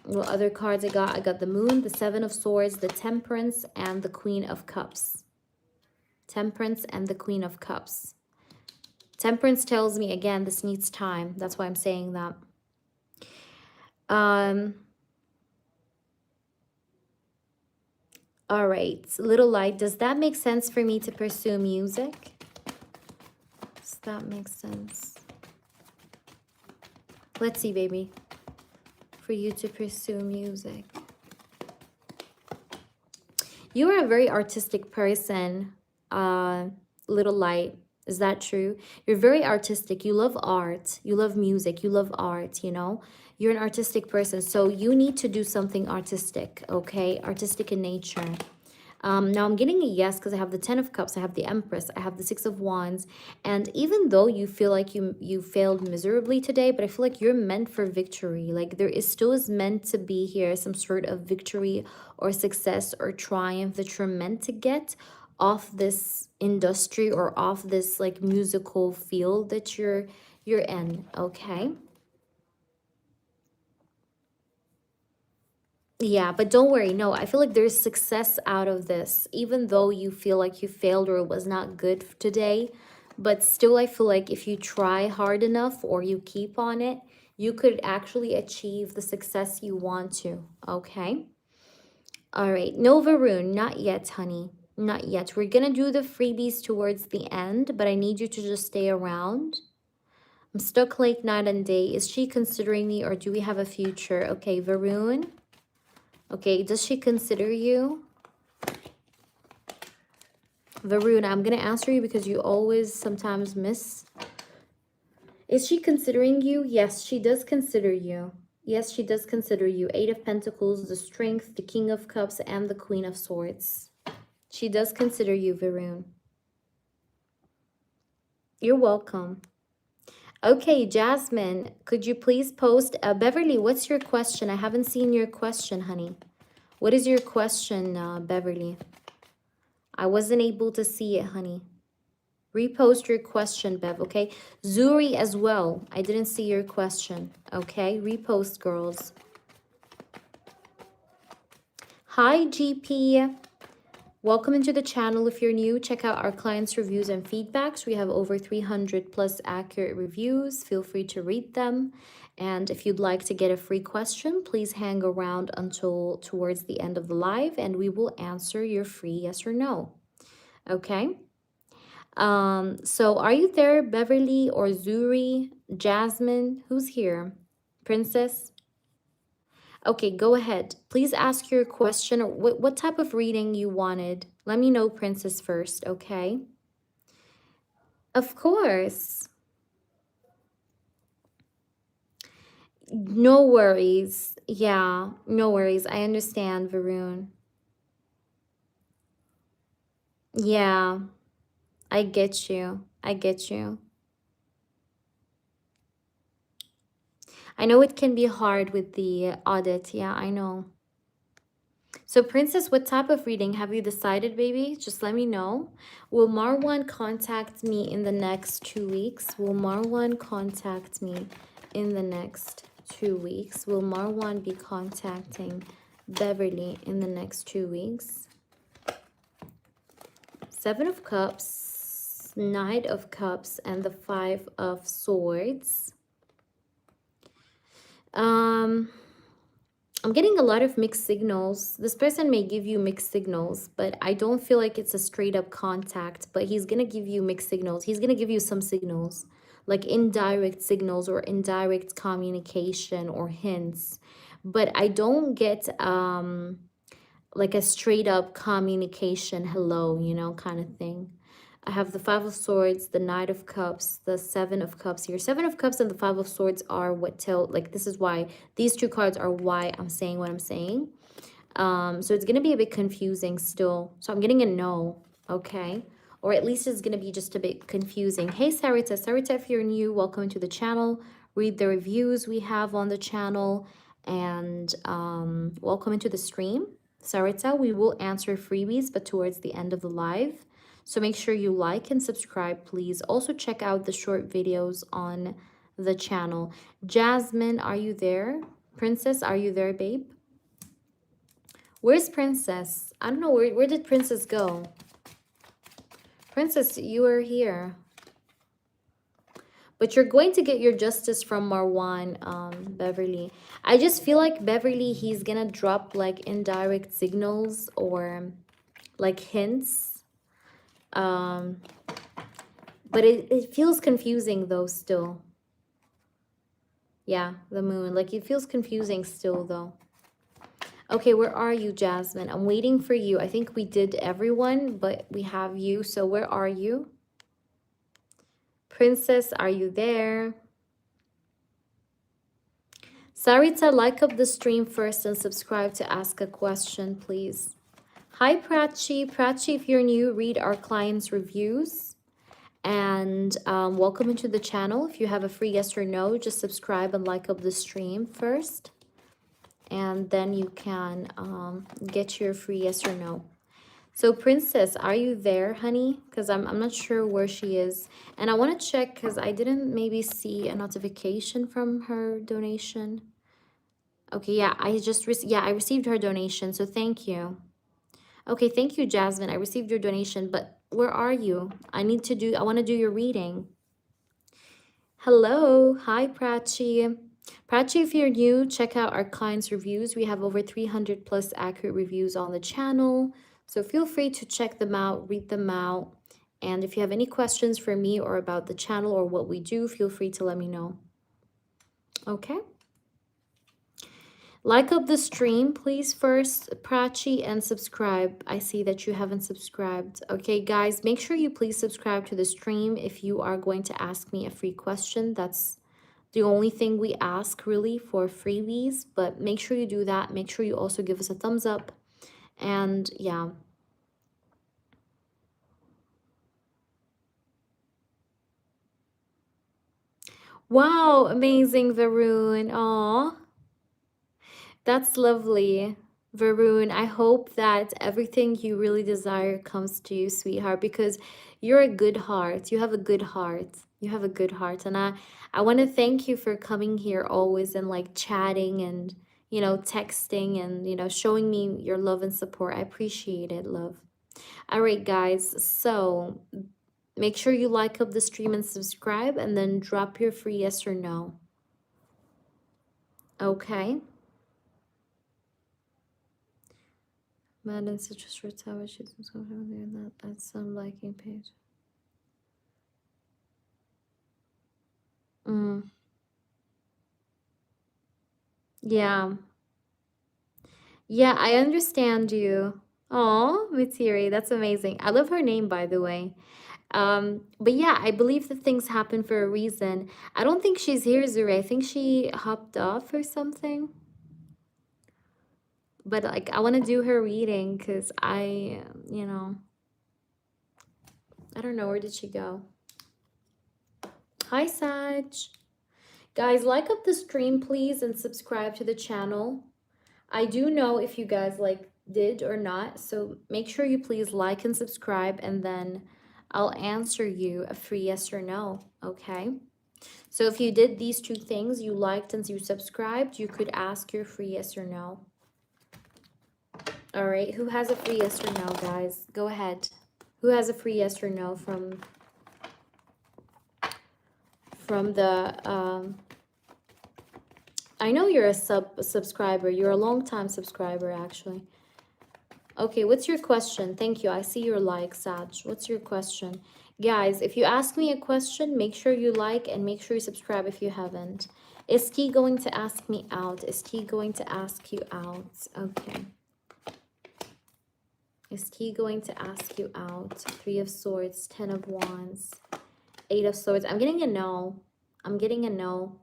What other cards I got? I got the Moon, the Seven of Swords, the Temperance, and the Queen of Cups. Temperance and the Queen of Cups. Temperance tells me, again, this needs time. That's why I'm saying that. All right, Little Light, does that make sense for me to pursue music? Does that make sense? Let's see, baby. For you to pursue music. You are a very artistic person, Little Light. Is that true? You're very artistic. You love art. You love music. You love art, you know? You're an artistic person. So you need to do something artistic, okay? Artistic in nature. Now I'm getting a yes because I have the Ten of Cups, I have the Empress, I have the Six of Wands. And even though you feel like you failed miserably today, but I feel like you're meant for victory. Like there is still is meant to be here some sort of victory or success or triumph that you're meant to get off this industry or off this like musical field that you're in, okay? Yeah, but don't worry. No, I feel like there's success out of this, even though you feel like you failed or it was not good today. But still, I feel like if you try hard enough or you keep on it, you could actually achieve the success you want to. Okay. All right. No, Varun, not yet, honey. Not yet. We're going to do the freebies towards the end, but I need you to just stay around. I'm stuck late night and day. Is she considering me or do we have a future? Okay, Varun. Okay, does she consider you? Varun, I'm going to answer you because you always sometimes miss. Is she considering you? Yes, she does consider you. Yes, she does consider you. Eight of Pentacles, the Strength, the King of Cups, and the Queen of Swords. She does consider you, Varun. You're welcome. Okay, Jasmine, could you please post... Beverly, what's your question? I haven't seen your question, honey. What is your question, Beverly? I wasn't able to see it, honey. Repost your question, Bev, okay? Zuri as well. I didn't see your question, okay? Repost, girls. Hi, GP. Welcome into the channel. If you're new, check out our clients' reviews and feedbacks. We have over 300 plus accurate reviews. Feel free to read them. And if you'd like to get a free question, please hang around until towards the end of the live and we will answer your free yes or no. Okay? So are you there, Beverly or Zuri, Jasmine? Who's here? Princess? Okay, go ahead. Please ask your question or what type of reading you wanted. Let me know, Princess, first, okay? Of course. No worries. Yeah, no worries. I understand, Varun. Yeah, I get you. I get you. I know it can be hard with the audit. Yeah, I know. So, Princess, what type of reading have you decided, baby? Just let me know. Will Marwan contact me in the next 2 weeks? Will Marwan contact me in the next 2 weeks? Will Marwan be contacting Beverly in the next 2 weeks? Seven of Cups, Knight of Cups, and the Five of Swords. I'm getting a lot of mixed signals. This person may give you mixed signals, but I don't feel like it's a straight up contact, but he's going to give you mixed signals. He's going to give you some signals, like indirect signals or indirect communication or hints. But I don't get like a straight up communication, hello, you know, kind of thing. I have the Five of Swords, the Knight of Cups, the Seven of Cups here. Seven of Cups and the Five of Swords are what tell, like, this is why, these two cards are why I'm saying what I'm saying. So it's going to be a bit confusing still. So I'm getting a no, okay? Or at least it's going to be just a bit confusing. Hey, Sarita. Sarita, if you're new, welcome to the channel. read the reviews we have on the channel, and welcome into the stream. Sarita, we will answer freebies, but towards the end of the live. So make sure you like and subscribe, please. Also check out the short videos on the channel. Jasmine, are you there? Princess, are you there, babe? Where's Princess? I don't know, where did Princess go? Princess, you are here. But you're going to get your justice from Marwan, Beverly. I just feel like Beverly, he's gonna drop like indirect signals or like hints. But it feels confusing though still. Yeah, the moon. Like it feels confusing still though. Okay, where are you, Jasmine? I'm waiting for you. I think we did everyone, but we have you. So where are you? Princess, are you there? Sarita, like up the stream first and subscribe to ask a question, please. Hi, Prachi. Prachi, if you're new, read our clients' reviews. And welcome into the channel. If you have a free yes or no, just subscribe and like up the stream first. And then you can get your free yes or no. So Princess, are you there, honey? Because I'm not sure where she is. And I want to check because I didn't maybe see a notification from her donation. Okay, yeah, I received her donation, so thank you. Okay, thank you, Jasmine. I received your donation, but where are you? I want to do your reading. Hello. Hi, Prachi. Prachi, if you're new, check out our clients' reviews. We have over 300 plus accurate reviews on the channel. So feel free to check them out, read them out. And if you have any questions for me or about the channel or what we do, feel free to let me know. Okay. Like up the stream, please, first, Prachi, and subscribe. I see that you haven't subscribed. Okay, guys, make sure you please subscribe to the stream if you are going to ask me a free question. That's the only thing we ask, really, for freebies. But make sure you do that. Make sure you also give us a thumbs up. And, yeah. Wow, amazing, Varun. Aw. That's lovely, Varun. I hope that everything you really desire comes to you, sweetheart, because you're a good heart. You have a good heart. You have a good heart. And I want to thank you for coming here always and like chatting and, you know, texting and, you know, showing me your love and support. I appreciate it, love. All right, guys. So make sure you like up the stream and subscribe and then drop your free yes or no. Okay. Madden such a short time, she's that at some liking page. Yeah. Yeah, I understand you. Oh, Mitiri, that's amazing. I love her name, by the way. But yeah, I believe that things happen for a reason. I don't think she's here, Zuri. I think she hopped off or something. But like, I want to do her reading because I, you know, I don't know, where did she go? Hi, Saj. Guys, like up the stream, please, and subscribe to the channel. I do know if you guys like did or not, so make sure you please like and subscribe, and then I'll answer you a free yes or no, okay? So if you did these two things, you liked and you subscribed, you could ask your free yes or no. All right, who has a free yes or no, guys? Go ahead. Who has a free yes or no from the I know you're a subscriber. You're a long time subscriber, actually. Okay, what's your question? Thank you. I see your like, Saj. What's your question? Guys, if you ask me a question, make sure you like and make sure you subscribe if you haven't. Is T going to ask me out? Is T going to ask you out? Okay. Is T going to ask you out? 3 of Swords, 10 of Wands, 8 of Swords. I'm getting a no. I'm getting a no.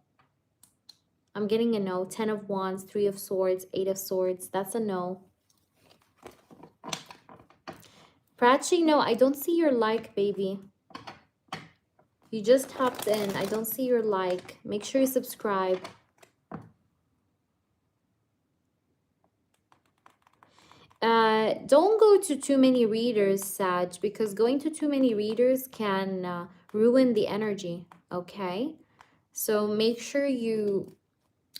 I'm getting a no. 10 of Wands, 3 of Swords, 8 of Swords. That's a no. Prachi, no, I don't see your like, baby. You just hopped in. I don't see your like. Make sure you subscribe. Don't go to too many readers, Sag, because going to too many readers can ruin the energy, okay? So make sure you,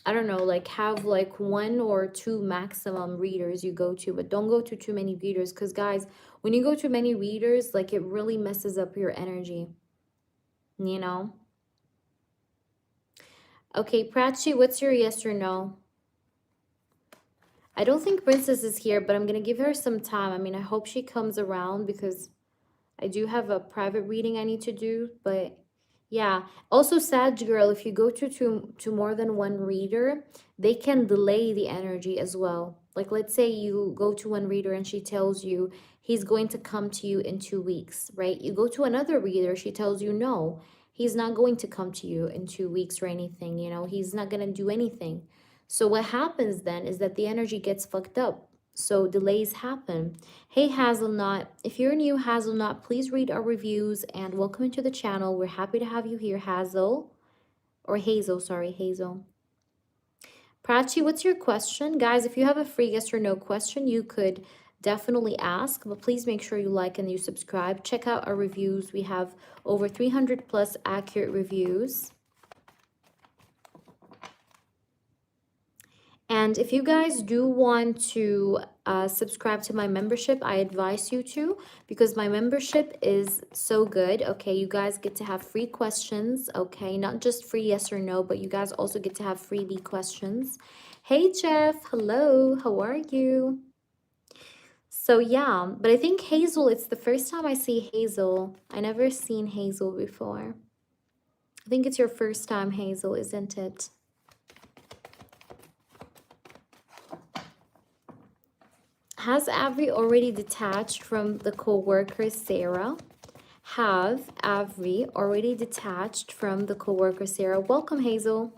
I don't know, like have like 1 or 2 maximum readers you go to, but don't go to too many readers because guys, when you go to many readers, like it really messes up your energy, you know? Okay, Prachi, what's your yes or no? I don't think Princess is here, but I'm gonna give her some time. I mean, I hope she comes around because I do have a private reading I need to do, but yeah. Also, Sag girl, if you go to more than one reader, they can delay the energy as well. Like, let's say you go to one reader and she tells you he's going to come to you in 2 weeks, right? You go to another reader, she tells you no, he's not going to come to you in 2 weeks or anything, you know, he's not going to do anything. So what happens then is that the energy gets fucked up. So delays happen. Hey Hazelnut, if you're new Hazelnut, please read our reviews and welcome into the channel. We're happy to have you here, Hazel. Or Hazel, sorry, Hazel. Prachi, what's your question? Guys, if you have a free yes or no question, you could definitely ask, but please make sure you like and you subscribe. Check out our reviews. We have over 300 plus accurate reviews. And if you guys do want to subscribe to my membership, I advise you to, because my membership is so good. Okay, you guys get to have free questions. Okay, not just free yes or no, but you guys also get to have freebie questions. Hey Jeff, hello, how are you? So yeah, but I think Hazel, it's the first time I see Hazel. I never seen Hazel before. I think it's your first time, Hazel, isn't it? Has Avery already detached from the co-worker Sarah? Have Avery already detached from the co-worker Sarah? Welcome, Hazel.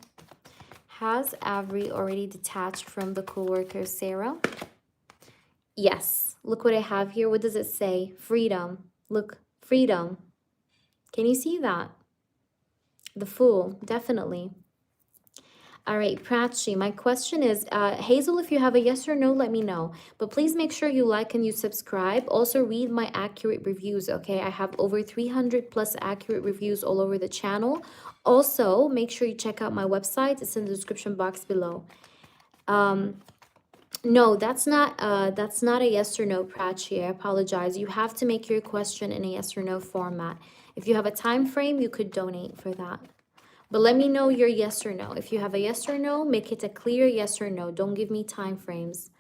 Has Avery already detached from the co-worker Sarah? Yes. Look what I have here. What does it say? Freedom. Look, freedom. Can you see that? The Fool, definitely. All right, Prachi, my question is, Hazel, if you have a yes or no, let me know. But please make sure you like and you subscribe. Also, read my accurate reviews, okay? I have over 300 plus accurate reviews all over the channel. Also, make sure you check out my website. It's in the description box below. No, that's not a yes or no, Prachi. I apologize. You have to make your question in a yes or no format. If you have a time frame, you could donate for that. But let me know your yes or no. If you have a yes or no, make it a clear yes or no. Don't give me time frames,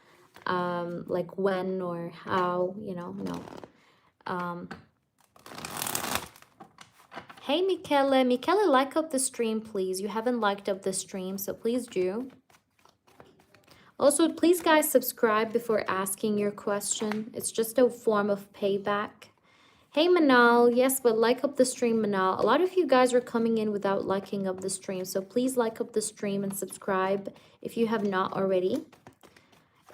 like when or how, you know, no. Hey, Michele. Michele, like up the stream, please. You haven't liked up the stream, so please do. Also, please, guys, subscribe before asking your question. It's just a form of payback. Hey Manal, yes, but like up the stream, Manal. A lot of you guys are coming in without liking up the stream, so please like up the stream and subscribe if you have not already.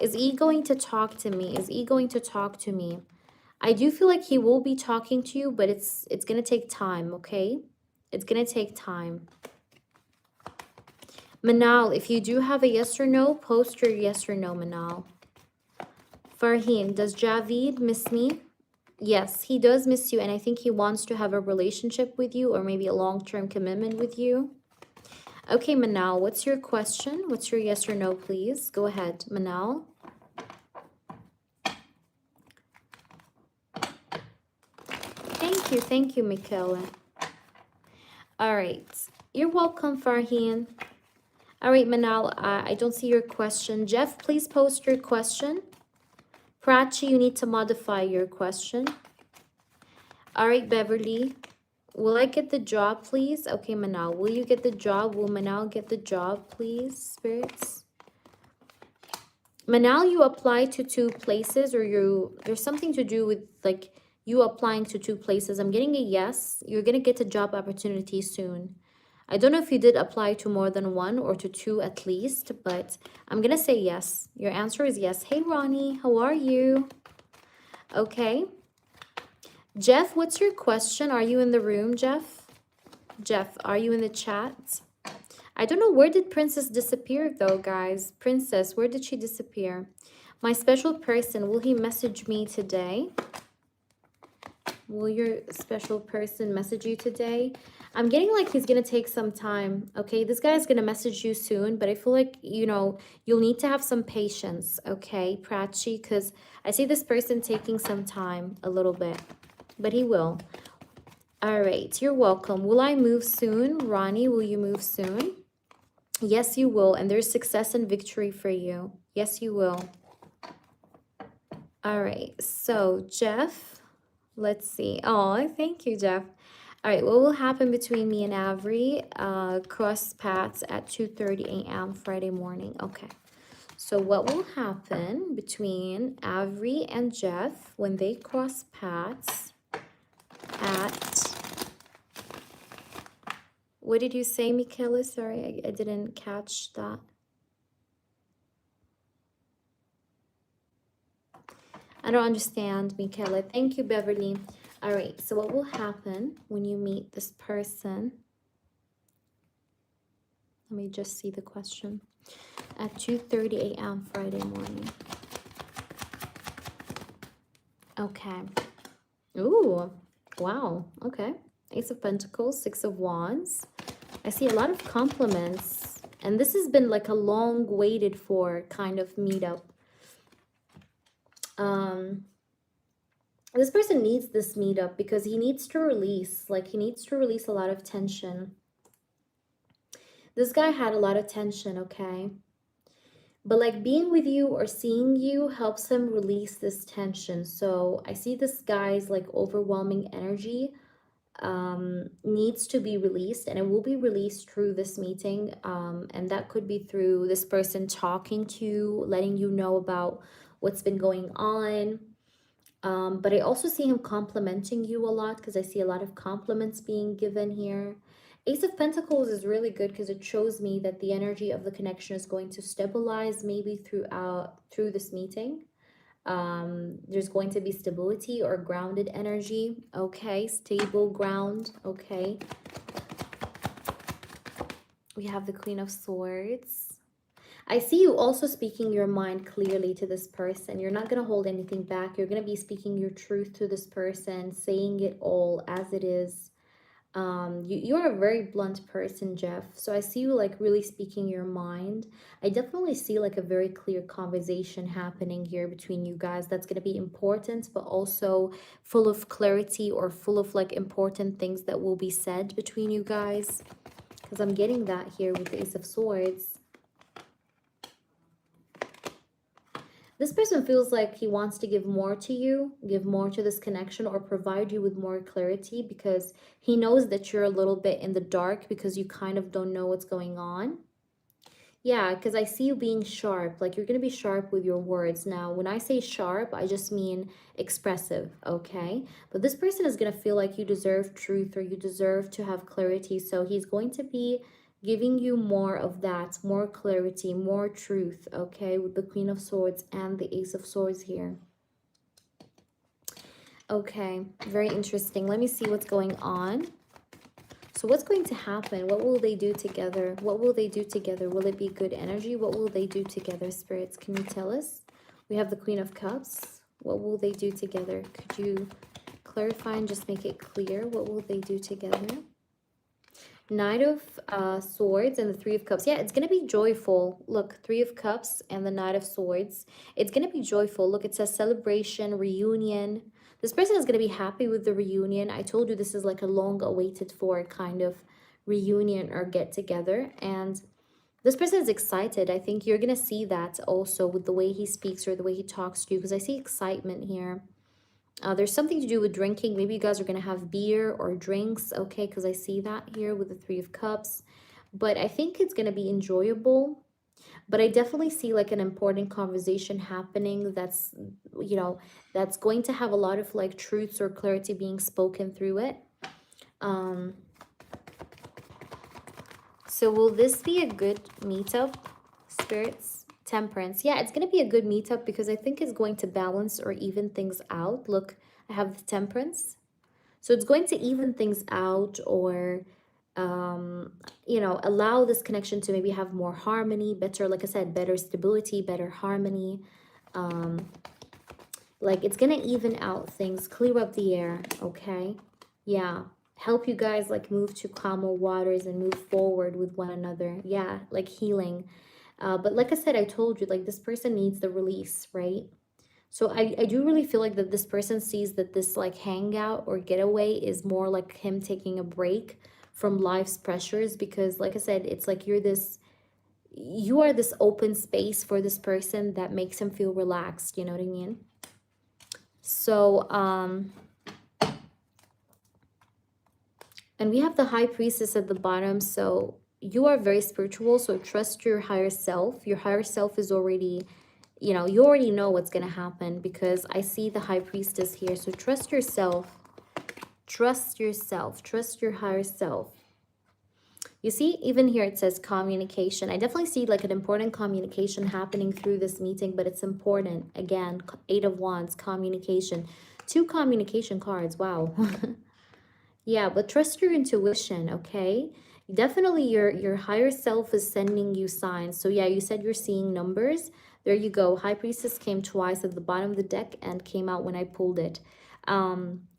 Is E going to talk to me? Is E going to talk to me? I do feel like he will be talking to you, but it's gonna take time, okay? It's gonna take time. Manal, if you do have a yes or no, post your yes or no, Manal. Farheen, does Javid miss me? Yes, he does miss you, and I think he wants to have a relationship with you or maybe a long-term commitment with you. Okay, Manal, what's your question? What's your yes or no, please? Go ahead, Manal. Thank you, Michaela. All right, you're welcome, Farheen. All right, Manal, I don't see your question. Jeff, please post your question. Prachi, you need to modify your question. All right, Beverly. Will I get the job, please? Okay, Manal. Will you get the job? Will Manal get the job, please, spirits? Manal, you apply to 2 places, or there's something to do with like you applying to 2 places. I'm getting a yes. You're gonna get a job opportunity soon. I don't know if you did apply to more than 1 or to 2 at least, but I'm gonna say yes. Your answer is yes. Hey, Ronnie, how are you? Okay. Jeff, what's your question? Are you in the room, Jeff? Jeff, are you in the chat? I don't know, where did Princess disappear though, guys? Princess, where did she disappear? My special person, will he message me today? Will your special person message you today? I'm getting like he's gonna take some time, okay? This guy's gonna message you soon, but I feel like, you know, you'll need to have some patience, okay, Prachi? Because I see this person taking some time, a little bit, but he will. All right, you're welcome. Will I move soon? Ronnie, will you move soon? Yes, you will. And there's success and victory for you. Yes, you will. All right, so Jeff, let's see. Oh, thank you, Jeff. All right, what will happen between me and Avery? Cross paths at 2:30 a.m. Friday morning. Okay. So what will happen between Avery and Jeff when they cross paths at... What did you say, Michaela? Sorry, I didn't catch that. I don't understand, Michaela. Thank you, Beverly. All right, so what will happen when you meet this person? Let me just see the question. At 2:30 a.m. Friday morning. Okay. Ooh, wow. Okay. Ace of Pentacles, Six of Wands. I see a lot of compliments. And this has been like a long waited for kind of meetup. This person needs this meetup because he needs to release, like he needs to release a lot of tension. This guy had a lot of tension, okay? But like being with you or seeing you helps him release this tension. So I see this guy's like overwhelming energy needs to be released, and it will be released through this meeting. And that could be through this person talking to you, letting you know about what's been going on. But I also see him complimenting you a lot because I see a lot of compliments being given here. Ace of Pentacles is really good because it shows me that the energy of the connection is going to stabilize maybe through this meeting. There's going to be stability or grounded energy. Okay, stable ground. Okay. We have the Queen of Swords. I see you also speaking your mind clearly to this person. You're not going to hold anything back. You're going to be speaking your truth to this person, saying it all as it is. You're a very blunt person, Jeff. So I see you like really speaking your mind. I definitely see like a very clear conversation happening here between you guys that's going to be important, but also full of clarity or full of like important things that will be said between you guys. Because I'm getting that here with the Ace of Swords. This person feels like he wants to give more to you, give more to this connection, or provide you with more clarity because he knows that you're a little bit in the dark because you kind of don't know what's going on. Yeah, because I see you being sharp, like you're going to be sharp with your words. Now, when I say sharp, I just mean expressive, okay? But this person is going to feel like you deserve truth or you deserve to have clarity. So he's going to be giving you more of that, more clarity, more truth, okay, with the Queen of Swords and the Ace of Swords here. Okay, very interesting. Let me see what's going on. So what's going to happen? What will they do together? What will they do together? Will it be good energy? What will they do together, spirits? Can you tell us? We have the Queen of Cups. What will they do together? Could you clarify and just make it clear? What will they do together? Knight of Swords and the Three of Cups. Yeah, it's going to be joyful. Look, Three of Cups and the Knight of Swords. It's going to be joyful. Look, it says celebration, reunion. This person is going to be happy with the reunion. I told you this is like a long awaited for kind of reunion or get together. And this person is excited. I think you're going to see that also with the way he speaks or the way he talks to you, because I see excitement here. There's something to do with drinking. Maybe you guys are going to have beer or drinks, okay, because I see that here with the Three of Cups. But I think it's going to be enjoyable. But I definitely see like an important conversation happening that's, you know, that's going to have a lot of like truths or clarity being spoken through it. So will this be a good meetup, spirits? Temperance. Yeah, it's going to be a good meetup because I think it's going to balance or even things out. Look, I have the Temperance. So it's going to even things out or you know, allow this connection to maybe have more harmony, better, like I said, better stability, better harmony. Like it's gonna even out things, clear up the air, okay? Yeah, help you guys like move to calmer waters and move forward with one another. Yeah, like healing. But like I said, I told you, like this person needs the release, right? So I do really feel like that this person sees that this like hangout or getaway is more like him taking a break from life's pressures, because like I said, it's like you are this open space for this person that makes him feel relaxed, you know what I mean? So and we have the high priestess at the bottom. So you are very spiritual, so trust your higher self. Your higher self is already, you know, you already know what's going to happen, because I see the high priestess here. So trust yourself. Trust yourself. Trust your higher self. You see, even here it says communication. I definitely see like an important communication happening through this meeting, but it's important. Again, 8 of Wands, communication. 2 communication cards. Wow. Yeah, but trust your intuition, okay? Definitely your higher self is sending you signs. So yeah, you said you're seeing numbers. There you go. High Priestess came twice at the bottom of the deck and came out when I pulled it.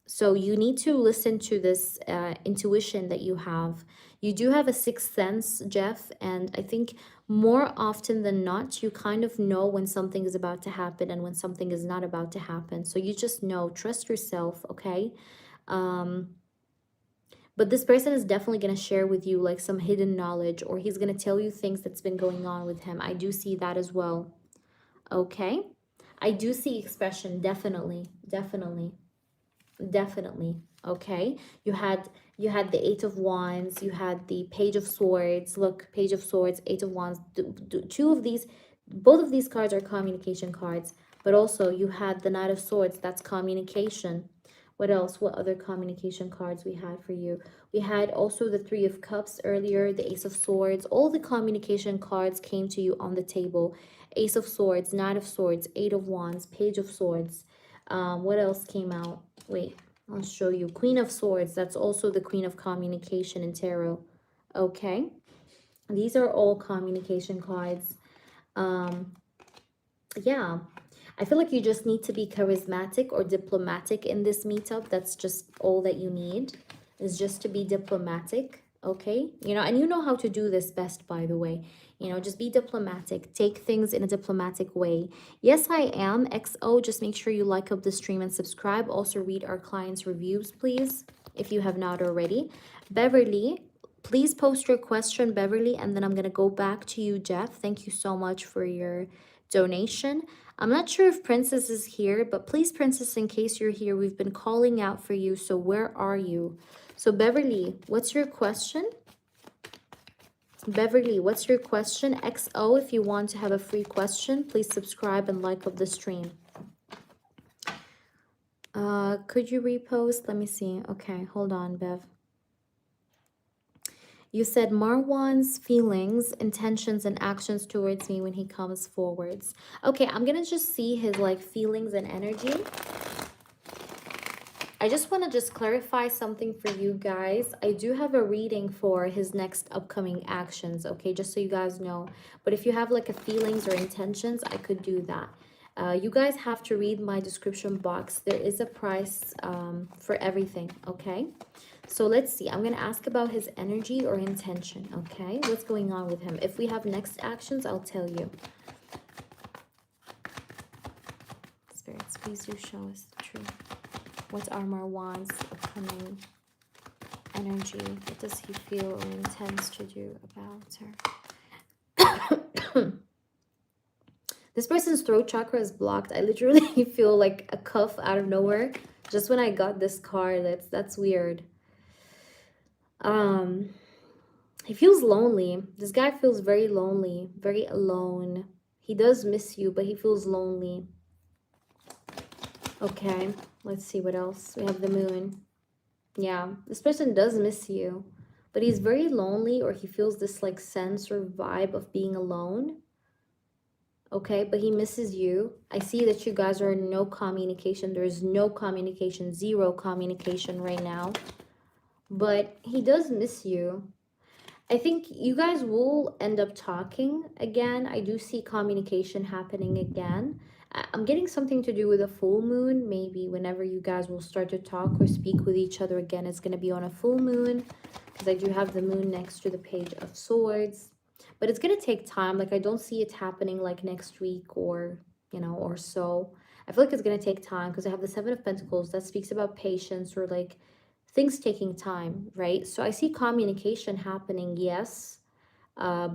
So you need to listen to this intuition that you have. You do have a sixth sense, Jeff, and I think more often than not, you kind of know when something is about to happen and when something is not about to happen. So you just know, trust yourself, okay? But this person is definitely going to share with you like some hidden knowledge, or he's going to tell you things that's been going on with him. I do see that as well. Okay. I do see expression. Definitely. Definitely. Definitely. Okay. You had the 8 of Wands. You had the Page of Swords. Look, Page of Swords, 8 of Wands. Two of these, both of these cards are communication cards. But also you had the Knight of Swords. That's communication. What else? What other communication cards we had for you? We had also the 3 of Cups earlier, the Ace of Swords. All the communication cards came to you on the table. Ace of Swords, Knight of Swords, 8 of Wands, Page of Swords. What else came out? Wait, I'll show you. Queen of Swords. That's also the Queen of Communication in Tarot. Okay. These are all communication cards. Yeah. I feel like you just need to be charismatic or diplomatic in this meetup. That's just all that you need, is just to be diplomatic, okay? You know, and you know how to do this best, by the way. You know, just be diplomatic. Take things in a diplomatic way. Yes, I am. XO, just make sure you like up the stream and subscribe. Also read our clients' reviews, please, if you have not already. Beverly, please post your question, Beverly, and then I'm going to go back to you, Jeff. Thank you so much for your donation. I'm not sure if Princess is here, but please, Princess, in case you're here, we've been calling out for you. So where are you? So Beverly, what's your question? Beverly, what's your question? XO, if you want to have a free question, please subscribe and like up the stream. Could you repost? Let me see. Okay, hold on, Bev. You said Marwan's feelings, intentions, and actions towards me when he comes forwards. Okay, I'm gonna just see his like feelings and energy. I just want to just clarify something for you guys. I do have a reading for his next upcoming actions, okay, just so you guys know. But if you have like a feelings or intentions, I could do that. You guys have to read my description box. There is a price for everything, okay? So let's see. I'm going to ask about his energy or intention, okay? What's going on with him? If we have next actions, I'll tell you. Spirits, please do show us the truth. What are Marwan's upcoming energy? What does he feel or intends to do about her? This person's throat chakra is blocked. I literally feel like a cough out of nowhere just when I got this card. That's weird. He feels lonely. This guy feels very lonely, very alone. He does miss you, but he feels lonely. Okay, let's see what else. We have the moon. Yeah, this person does miss you, but he's very lonely, or he feels this like sense or vibe of being alone. Okay, but he misses you. I see that you guys are in no communication. There's no communication, zero communication right now. but he does miss you. I think you guys will end up talking again. I do see communication happening again. I'm getting something to do with a full moon. Maybe whenever you guys will start to talk or speak with each other again, it's going to be on a full moon, because I do have the moon next to the Page of Swords. But it's going to take time. Like, I don't see it happening like next week or, you know, or so. I feel like it's going to take time because I have the Seven of Pentacles that speaks about patience or like things taking time, right? So I see communication happening, yes.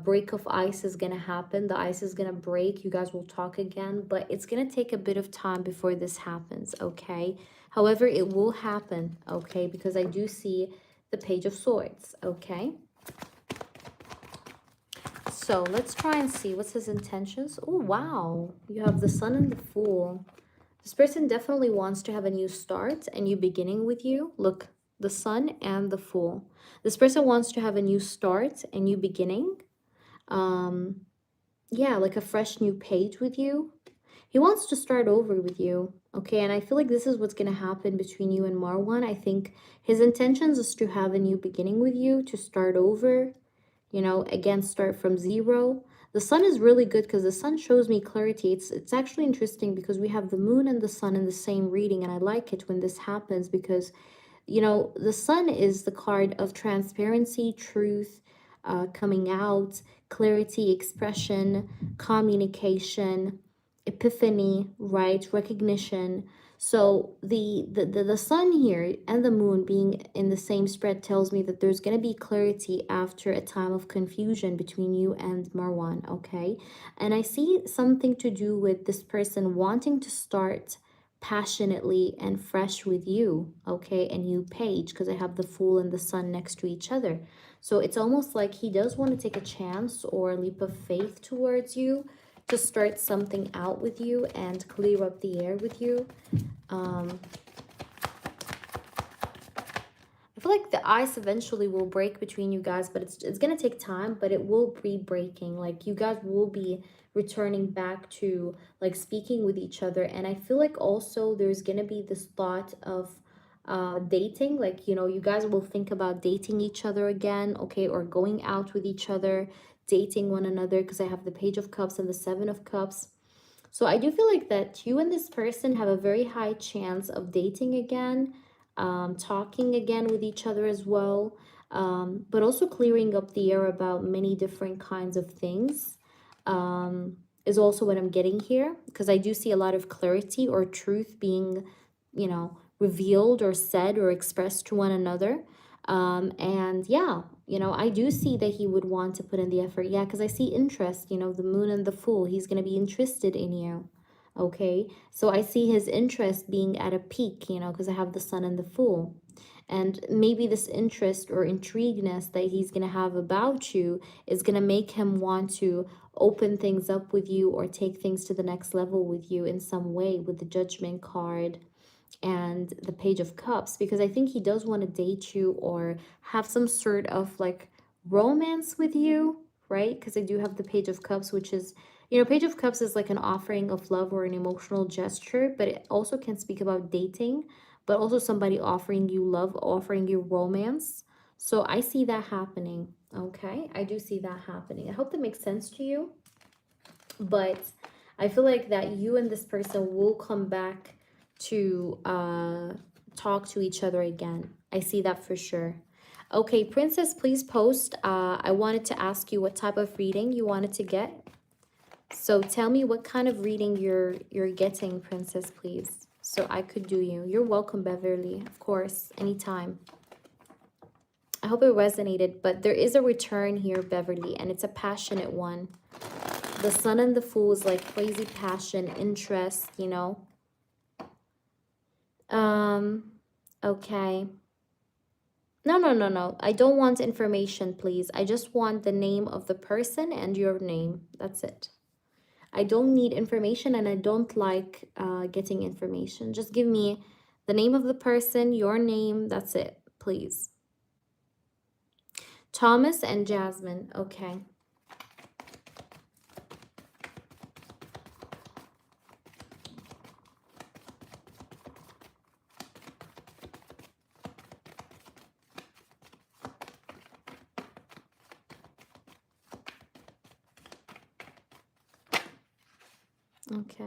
Break of ice is gonna happen. The ice is gonna break. You guys will talk again, but it's gonna take a bit of time before this happens, okay? However, it will happen, okay? Because I do see the Page of Swords, okay? So let's try and see what's his intentions. Oh, wow. You have the Sun and the Fool. This person definitely wants to have a new start, a new beginning with you. Look, the Sun and the Fool. This person wants to have a new start, a new beginning. Yeah, like a fresh new page with you. He wants to start over with you, okay? And I feel like this is what's going to happen between you and Marwan. I think his intentions is to have a new beginning with you, to start over, you know, again, start from zero. The Sun is really good because the Sun shows me clarity. It's actually interesting because we have the Moon and the Sun in the same reading, and I like it when this happens because, you know, the Sun is the card of transparency, truth, coming out, clarity, expression, communication, epiphany, right? Recognition. So the Sun here and the Moon being in the same spread tells me that there's going to be clarity after a time of confusion between you and Marwan, okay? And I see something to do with this person wanting to start passionately and fresh with you, okay? A new page, because I have the Fool and the Sun next to each other. So it's almost like he does want to take a chance or a leap of faith towards you to start something out with you and clear up the air with you. I feel like the ice eventually will break between you guys, but it's going to take time, but it will be breaking. Like, you guys will be returning back to like speaking with each other. And I feel like also there's going to be this thought of dating. Like, you know, you guys will think about dating each other again, okay, or going out with each other, dating one another, because I have the Page of Cups and the Seven of Cups. So I do feel like that you and this person have a very high chance of dating again, talking again with each other as well, but also clearing up the air about many different kinds of things is also what I'm getting here, because I do see a lot of clarity or truth being, you know, revealed or said or expressed to one another. And yeah, you know, I do see that he would want to put in the effort. Yeah, because I see interest, you know, the Moon and the Fool. He's going to be interested in you. Okay. So I see his interest being at a peak, you know, because I have the Sun and the Fool. And maybe this interest or intrigueness that he's going to have about you is going to make him want to open things up with you or take things to the next level with you in some way with the Judgment card and the Page of Cups, because I think he does want to date you or have some sort of like romance with you, right? Because I do have the Page of Cups, which is, you know, Page of Cups is like an offering of love or an emotional gesture, but it also can speak about dating, but also somebody offering you love, offering you romance. So I see that happening, okay? I do see that happening. I hope that makes sense to you. But I feel like that you and this person will come back to talk to each other again. I see that for sure. Okay, Princess, please post. I wanted to ask you what type of reading you wanted to get. So tell me what kind of reading you're getting, Princess, please. So I could do you. You're welcome, Beverly. Of course, anytime. I hope it resonated, but there is a return here, Beverly, and it's a passionate one. The Sun and the Fool is like crazy passion, interest, you know. Okay. No. I don't want information, please. I just want the name of the person and your name. That's it. I don't need information, and I don't like getting information. Just give me the name of the person, your name. That's it, please. Thomas and Jasmine. Okay. Okay.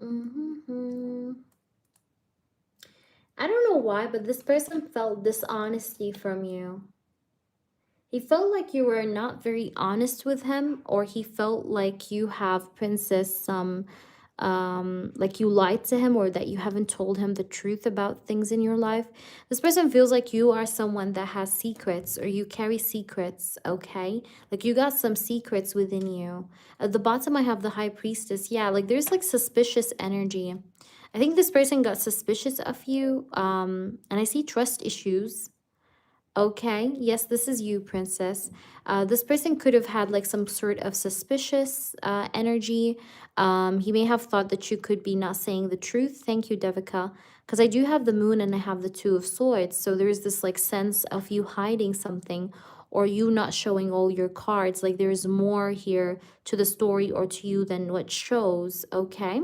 Mm-hmm. I don't know why, but this person felt dishonesty from you. He felt like you were not very honest with him, or he felt like you have, Princess, some like you lied to him, or that you haven't told him the truth about things in your life. This person feels like you are someone that has secrets, or you carry secrets, okay? Like you got some secrets within you. At the bottom I have the High Priestess. Yeah, like there's like suspicious energy. I think this person got suspicious of you, and I see trust issues. Okay, yes, this is you, Princess. This person could have had like some sort of suspicious energy. He may have thought that you could be not saying the truth. Thank you, Devika. Because I do have the moon and I have the Two of Swords. So there's this like sense of you hiding something, or you not showing all your cards. Like there's more here to the story or to you than what shows. Okay.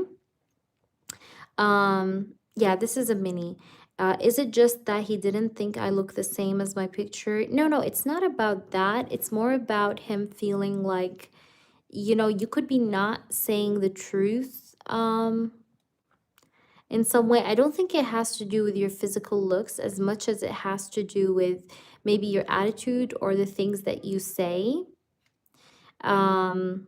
Yeah, this is a mini. Is it just that he didn't think I look the same as my picture? No, no, it's not about that. It's more about him feeling like, you know, you could be not saying the truth in some way. I don't think it has to do with your physical looks as much as it has to do with maybe your attitude or the things that you say. Um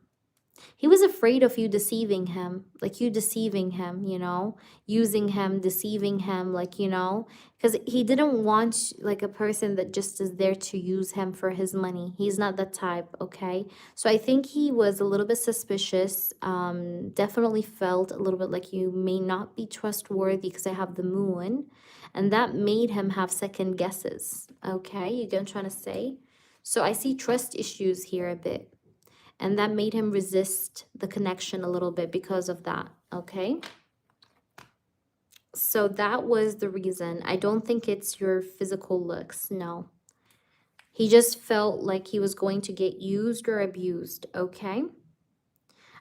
he was afraid of you deceiving him, like you deceiving him, you know, using him, deceiving him, like, you know, because he didn't want like a person that just is there to use him for his money. He's not that type, okay? So I think he was a little bit suspicious, definitely felt a little bit like you may not be trustworthy because I have the moon, and that made him have second guesses, okay? You get what I'm trying to say? So I see trust issues here a bit, and that made him resist the connection a little bit because of that, okay? So that was the reason. I don't think it's your physical looks, no. He just felt like he was going to get used or abused, okay?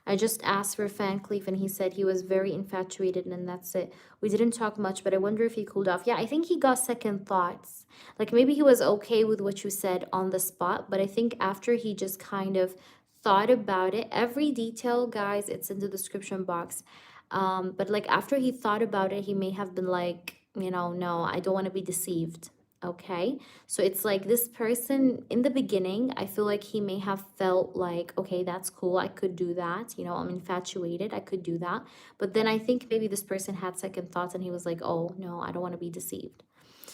I just asked for Fan Cleef and he said he was very infatuated and that's it. We didn't talk much, but I wonder if he cooled off. Yeah, I think he got second thoughts. Like maybe he was okay with what you said on the spot, but I think after he just kind of thought about it, every detail, guys, it's in the description box. But like after he thought about it, he may have been like, you know, no, I don't want to be deceived. Okay. So it's like this person in the beginning, I feel like he may have felt like, okay, that's cool. I could do that. You know, I'm infatuated. I could do that. But then I think maybe this person had second thoughts and he was like, oh, no, I don't want to be deceived.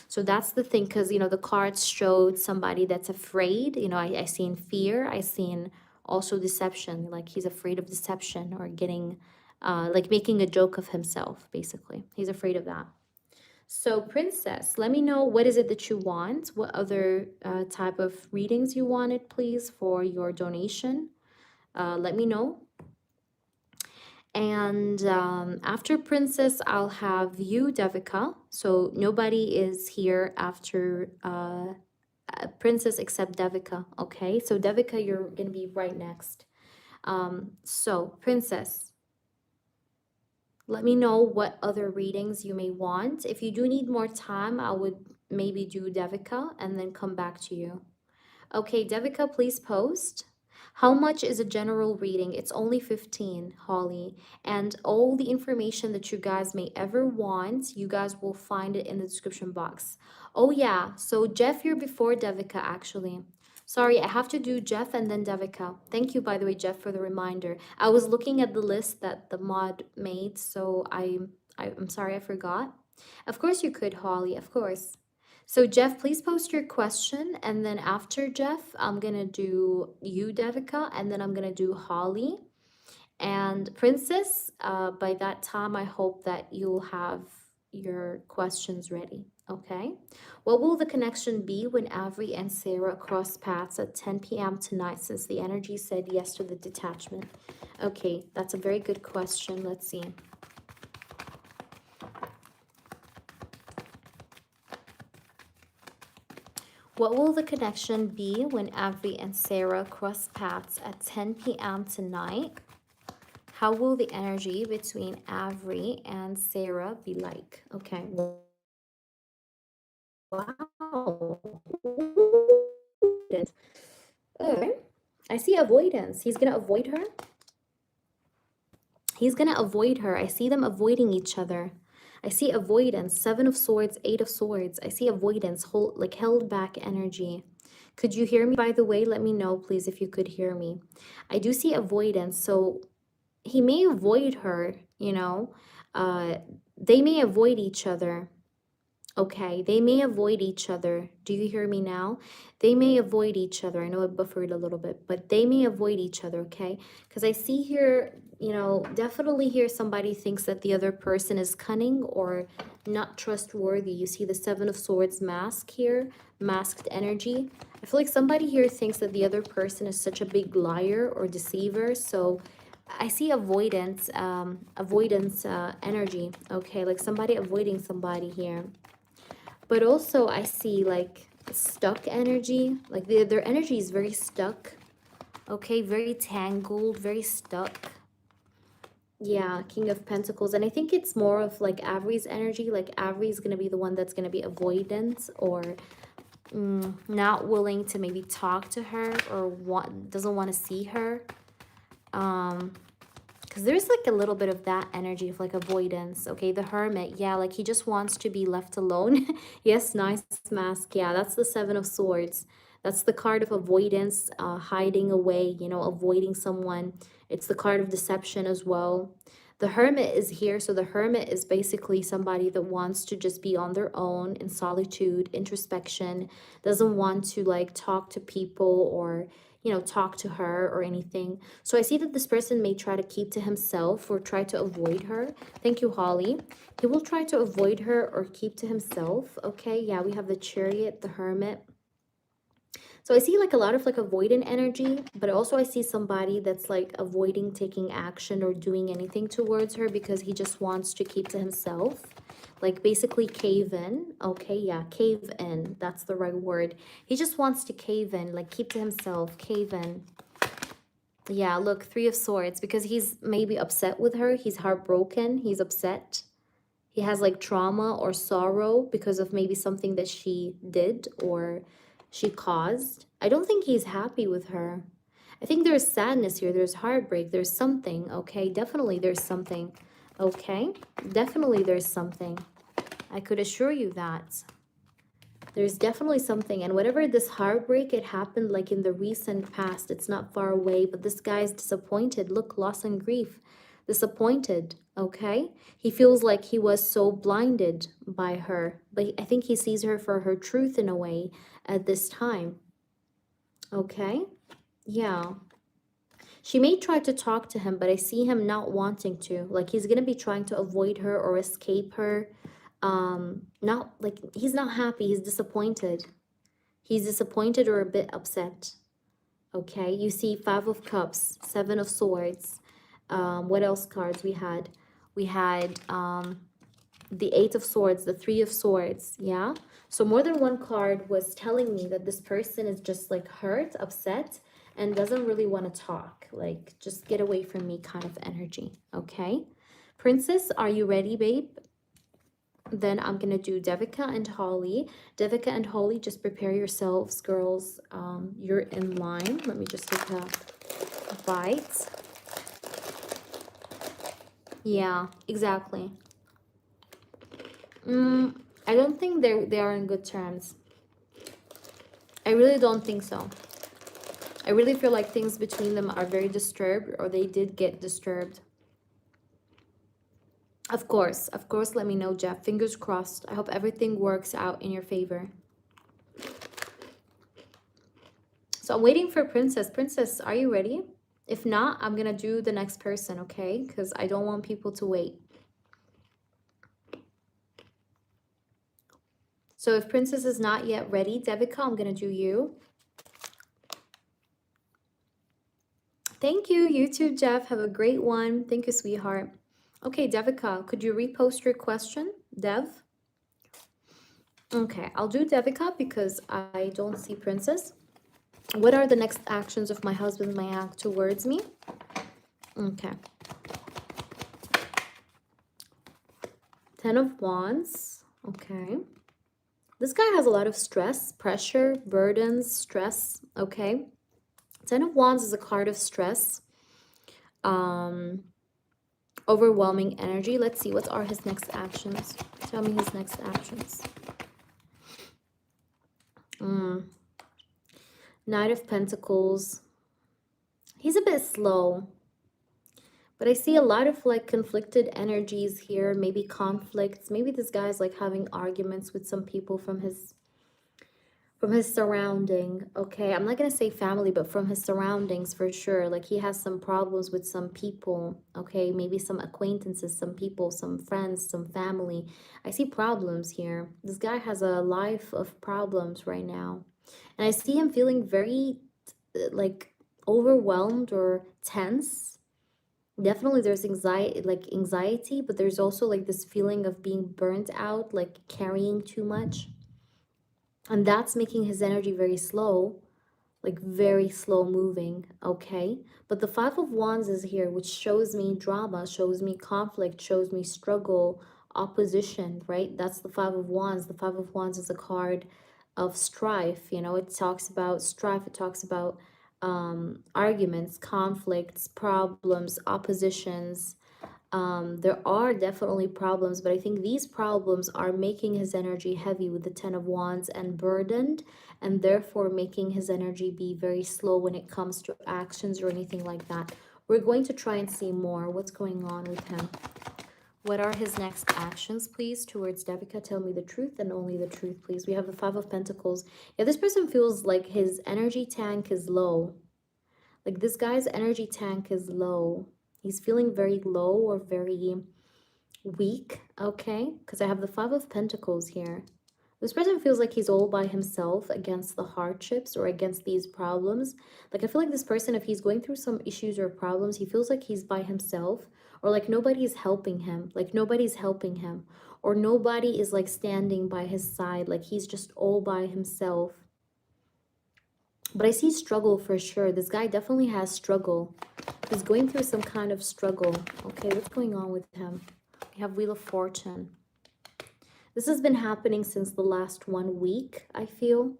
So that's the thing, because, you know, the cards showed somebody that's afraid. You know, I seen fear. I seen also deception. Like he's afraid of deception or getting, like making a joke of himself, basically. He's afraid of that. So, Princess, let me know what is it that you want, what other type of readings you wanted, please, for your donation. Let me know. And after Princess, I'll have you, Devika. So nobody is here after Princess except Devika, okay? So Devika, you're going to be right next. So, Princess, let me know what other readings you may want. If you do need more time, I would maybe do Devika and then come back to you. Okay, Devika, please post. How much is a general reading? It's only 15, Holly. And all the information that you guys may ever want, you guys will find it in the description box. Oh yeah, so Jeff, you're before Devika actually. Sorry, I have to do Jeff and then Devika. Thank you, by the way, Jeff, for the reminder. I was looking at the list that the mod made, so I'm sorry I forgot. Of course you could, Holly, of course. So Jeff, please post your question, and then after Jeff, I'm gonna do you, Devika, and then I'm gonna do Holly and Princess. By that time, I hope that you'll have your questions ready. Okay. What will the connection be when Avery and Sarah cross paths at 10 p.m. tonight, since the energy said yes to the detachment? Okay, that's a very good question. Let's see. What will the connection be when Avery and Sarah cross paths at 10 p.m. tonight? How will the energy between Avery and Sarah be like? Okay. Wow. Okay. I see avoidance. He's gonna avoid her. He's gonna avoid her. I see them avoiding each other. I see avoidance. 7 of Swords, 8 of Swords. I see avoidance, hold, like held back energy. Could you hear me, by the way? Let me know, please, if you could hear me. I do see avoidance. So he may avoid her, you know. They may avoid each other. Okay, they may avoid each other. Do you hear me now? They may avoid each other. I know it buffered a little bit, but they may avoid each other, okay? Because I see here, you know, definitely here somebody thinks that the other person is cunning or not trustworthy. You see the 7 of Swords mask here, masked energy. I feel like somebody here thinks that the other person is such a big liar or deceiver. So I see avoidance energy, okay? Like somebody avoiding somebody here. But also I see like stuck energy, like their energy is very stuck, okay, very tangled, very stuck. Yeah, King of Pentacles. And I think it's more of like Avery's energy, like Avery's gonna be the one that's gonna be avoidant or not willing to maybe talk to her or doesn't want to see her. Because there's like a little bit of that energy of like avoidance. Okay, the Hermit. Yeah, like he just wants to be left alone. Yes, nice mask. Yeah, that's the 7 of Swords. That's the card of avoidance, hiding away, you know, avoiding someone. It's the card of deception as well. The Hermit is here. So the Hermit is basically somebody that wants to just be on their own in solitude, introspection, doesn't want to like talk to people or, you know, talk to her or anything. So I see that this person may try to keep to himself or try to avoid her. Thank you, Holly. He will try to avoid her or keep to himself. Okay, yeah, we have the Chariot, the Hermit. So I see like a lot of like avoidant energy, but also I see somebody that's like avoiding taking action or doing anything towards her because he just wants to keep to himself. Like basically cave in. Okay, yeah, cave in. That's the right word. He just wants to cave in, like keep to himself, cave in. Yeah, look, 3 of Swords, because he's maybe upset with her. He's heartbroken. He's upset. He has like trauma or sorrow because of maybe something that she did or she caused. I don't think he's happy with her. I think there's sadness here. There's heartbreak. There's something, okay? Definitely there's something, okay? Definitely there's something. I could assure you that. There's definitely something. And whatever this heartbreak, it happened like in the recent past. It's not far away, but this guy's disappointed. Look, loss and grief. Disappointed, okay? He feels like he was so blinded by her. But I think he sees her for her truth in a way at this time. Okay? Yeah. She may try to talk to him, but I see him not wanting to. Like he's going to be trying to avoid her or escape her. Not like he's not happy. He's disappointed. He's disappointed or a bit upset. Okay, you see 5 of Cups, 7 of Swords. What else cards we had? We had the 8 of Swords, the 3 of Swords. Yeah, so more than one card was telling me that this person is just like hurt, upset, and doesn't really want to talk. Like just get away from me kind of energy. Okay, Princess, are you ready, babe? Then I'm gonna do Devika and Holly. Devika and Holly, just prepare yourselves, girls. You're in line. Let me just take a bite. Yeah, exactly. I don't think they are in good terms. I really don't think so. I really feel like things between them are very disturbed, or they did get disturbed. Of course, let me know, Jeff. Fingers crossed. I hope everything works out in your favor. So I'm waiting for Princess. Princess, are you ready? If not, I'm going to do the next person, okay? Because I don't want people to wait. So if Princess is not yet ready, Devika, I'm going to do you. Thank you. You too, Jeff. Have a great one. Thank you, sweetheart. Okay, Devika, could you repost your question, Dev? Okay, I'll do Devika because I don't see Princess. What are the next actions if my husband may act towards me? Okay. Ten of Wands. Okay. This guy has a lot of stress, pressure, burdens, stress. Okay. Ten of Wands is a card of stress. Overwhelming energy. Let's see, what are his next actions? Tell me his next actions. Knight of Pentacles. He's a bit slow, but I see a lot of like conflicted energies here, maybe conflicts. Maybe this guy's like having arguments with some people from his surrounding. Okay, I'm not gonna say family, but from his surroundings for sure. Like he has some problems with some people. Okay, maybe some acquaintances, some people, some friends, some family. I see problems here. This guy has a life of problems right now, and I see him feeling very like overwhelmed or tense. Definitely there's anxiety, but there's also like this feeling of being burnt out, like carrying too much. And that's making his energy very slow, like very slow moving, okay? But the Five of Wands is here, which shows me drama, shows me conflict, shows me struggle, opposition, right? That's the Five of Wands. The Five of Wands is a card of strife, you know? It talks about strife, it talks about arguments, conflicts, problems, oppositions. There are definitely problems, but I think these problems are making his energy heavy with the Ten of Wands and burdened, and therefore making his energy be very slow when it comes to actions or anything like that. We're going to try and see more. What's going on with him? What are his next actions, please, towards Devika? Tell me the truth and only the truth, please. We have the Five of Pentacles. Yeah, this person feels like his energy tank is low. Like this guy's energy tank is low. He's feeling very low or very weak, okay? Because I have the Five of Pentacles here. This person feels like he's all by himself against the hardships or against these problems. Like I feel like this person, if he's going through some issues or problems, he feels like he's by himself, or like nobody's helping him. Like nobody's helping him, or nobody is like standing by his side. Like he's just all by himself. But I see struggle for sure. This guy definitely has struggle. He's going through some kind of struggle. Okay, what's going on with him? We have Wheel of Fortune. This has been happening since the last 1 week, I feel.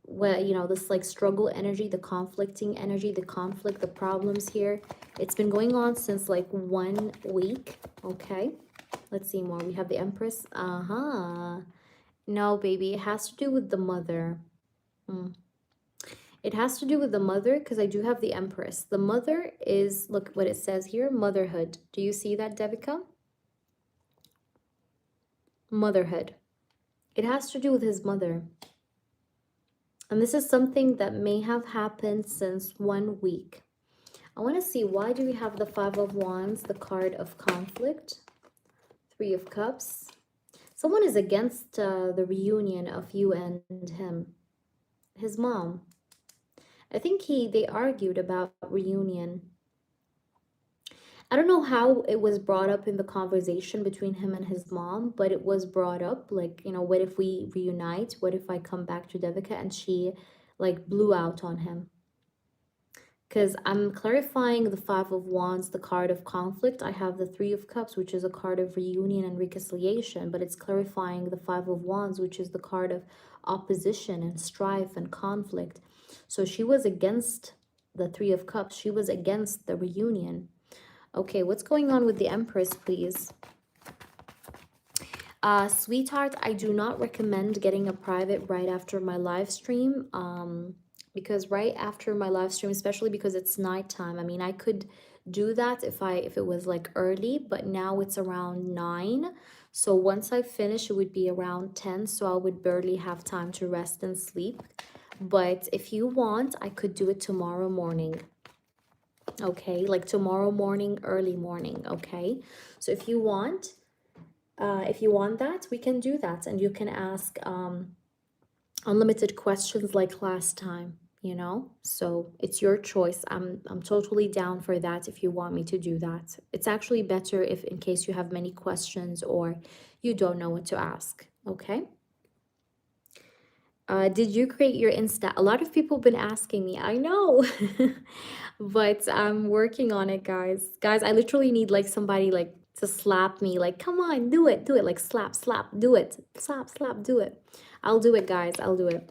Where, you know, this like struggle energy, the conflicting energy, the conflict, the problems here. It's been going on since like 1 week. Okay, let's see more. We have the Empress. No, baby, it has to do with the mother. It has to do with the mother because I do have the Empress. The mother is, look what it says here, motherhood. Do you see that, Devika? Motherhood. It has to do with his mother. And this is something that may have happened since 1 week. I want to see, why do we have the Five of Wands, the card of conflict, Three of Cups? Someone is against the reunion of you and him. His mom. I think they argued about reunion. I don't know how it was brought up in the conversation between him and his mom, but it was brought up, like, you know, what if we reunite? What if I come back to Devika? And she like blew out on him. Because I'm clarifying the Five of Wands, the card of conflict. I have the Three of Cups, which is a card of reunion and reconciliation, but it's clarifying the Five of Wands, which is the card of opposition and strife and conflict. So she was against the Three of Cups. She was against the reunion. Okay, what's going on with the Empress, please? Sweetheart, I do not recommend getting a private right after my live stream. Because right after my live stream, especially because it's nighttime, I mean, I could do that if it was like early, but now it's around 9. So once I finish, it would be around 10. So I would barely have time to rest and sleep. But if you want, I could do it tomorrow morning. Okay, like tomorrow morning, early morning. Okay, so if you want that, we can do that, and you can ask unlimited questions like last time, you know. So it's your choice. I'm totally down for that if you want me to do that. It's actually better if in case you have many questions or you don't know what to ask. Okay. Did you create your Insta? A lot of people have been asking me. I know. But I'm working on it, guys. Guys, I literally need like somebody like to slap me. Like, come on, do it, do it. Like, slap, slap, do it. Slap, slap, do it. I'll do it, guys. I'll do it.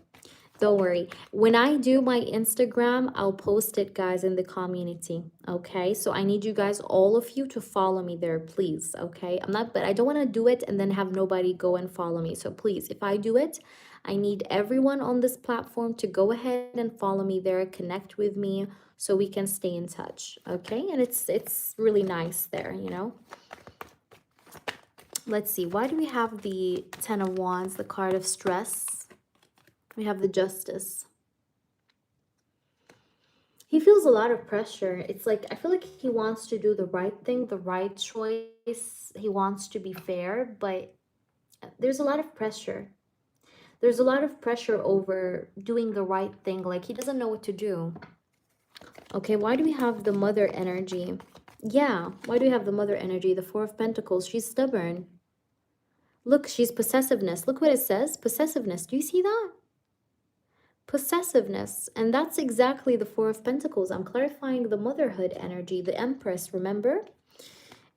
Don't worry. When I do my Instagram, I'll post it, guys, in the community. Okay? So I need you guys, all of you, to follow me there, please. Okay? But I don't want to do it and then have nobody go and follow me. So please, if I do it, I need everyone on this platform to go ahead and follow me there, connect with me so we can stay in touch. Okay? And it's really nice there, you know? Let's see. Why do we have the Ten of Wands, the card of stress? We have the Justice. He feels a lot of pressure. It's like, I feel like he wants to do the right thing, the right choice. He wants to be fair, but there's a lot of pressure. There's a lot of pressure over doing the right thing. Like, he doesn't know what to do. Okay, why do we have the Mother energy? Yeah, why do we have the Mother energy? The Four of Pentacles. She's stubborn. Look, she's possessiveness. Look what it says. Possessiveness. Do you see that? Possessiveness. And that's exactly the Four of Pentacles. I'm clarifying the motherhood energy, the Empress, remember?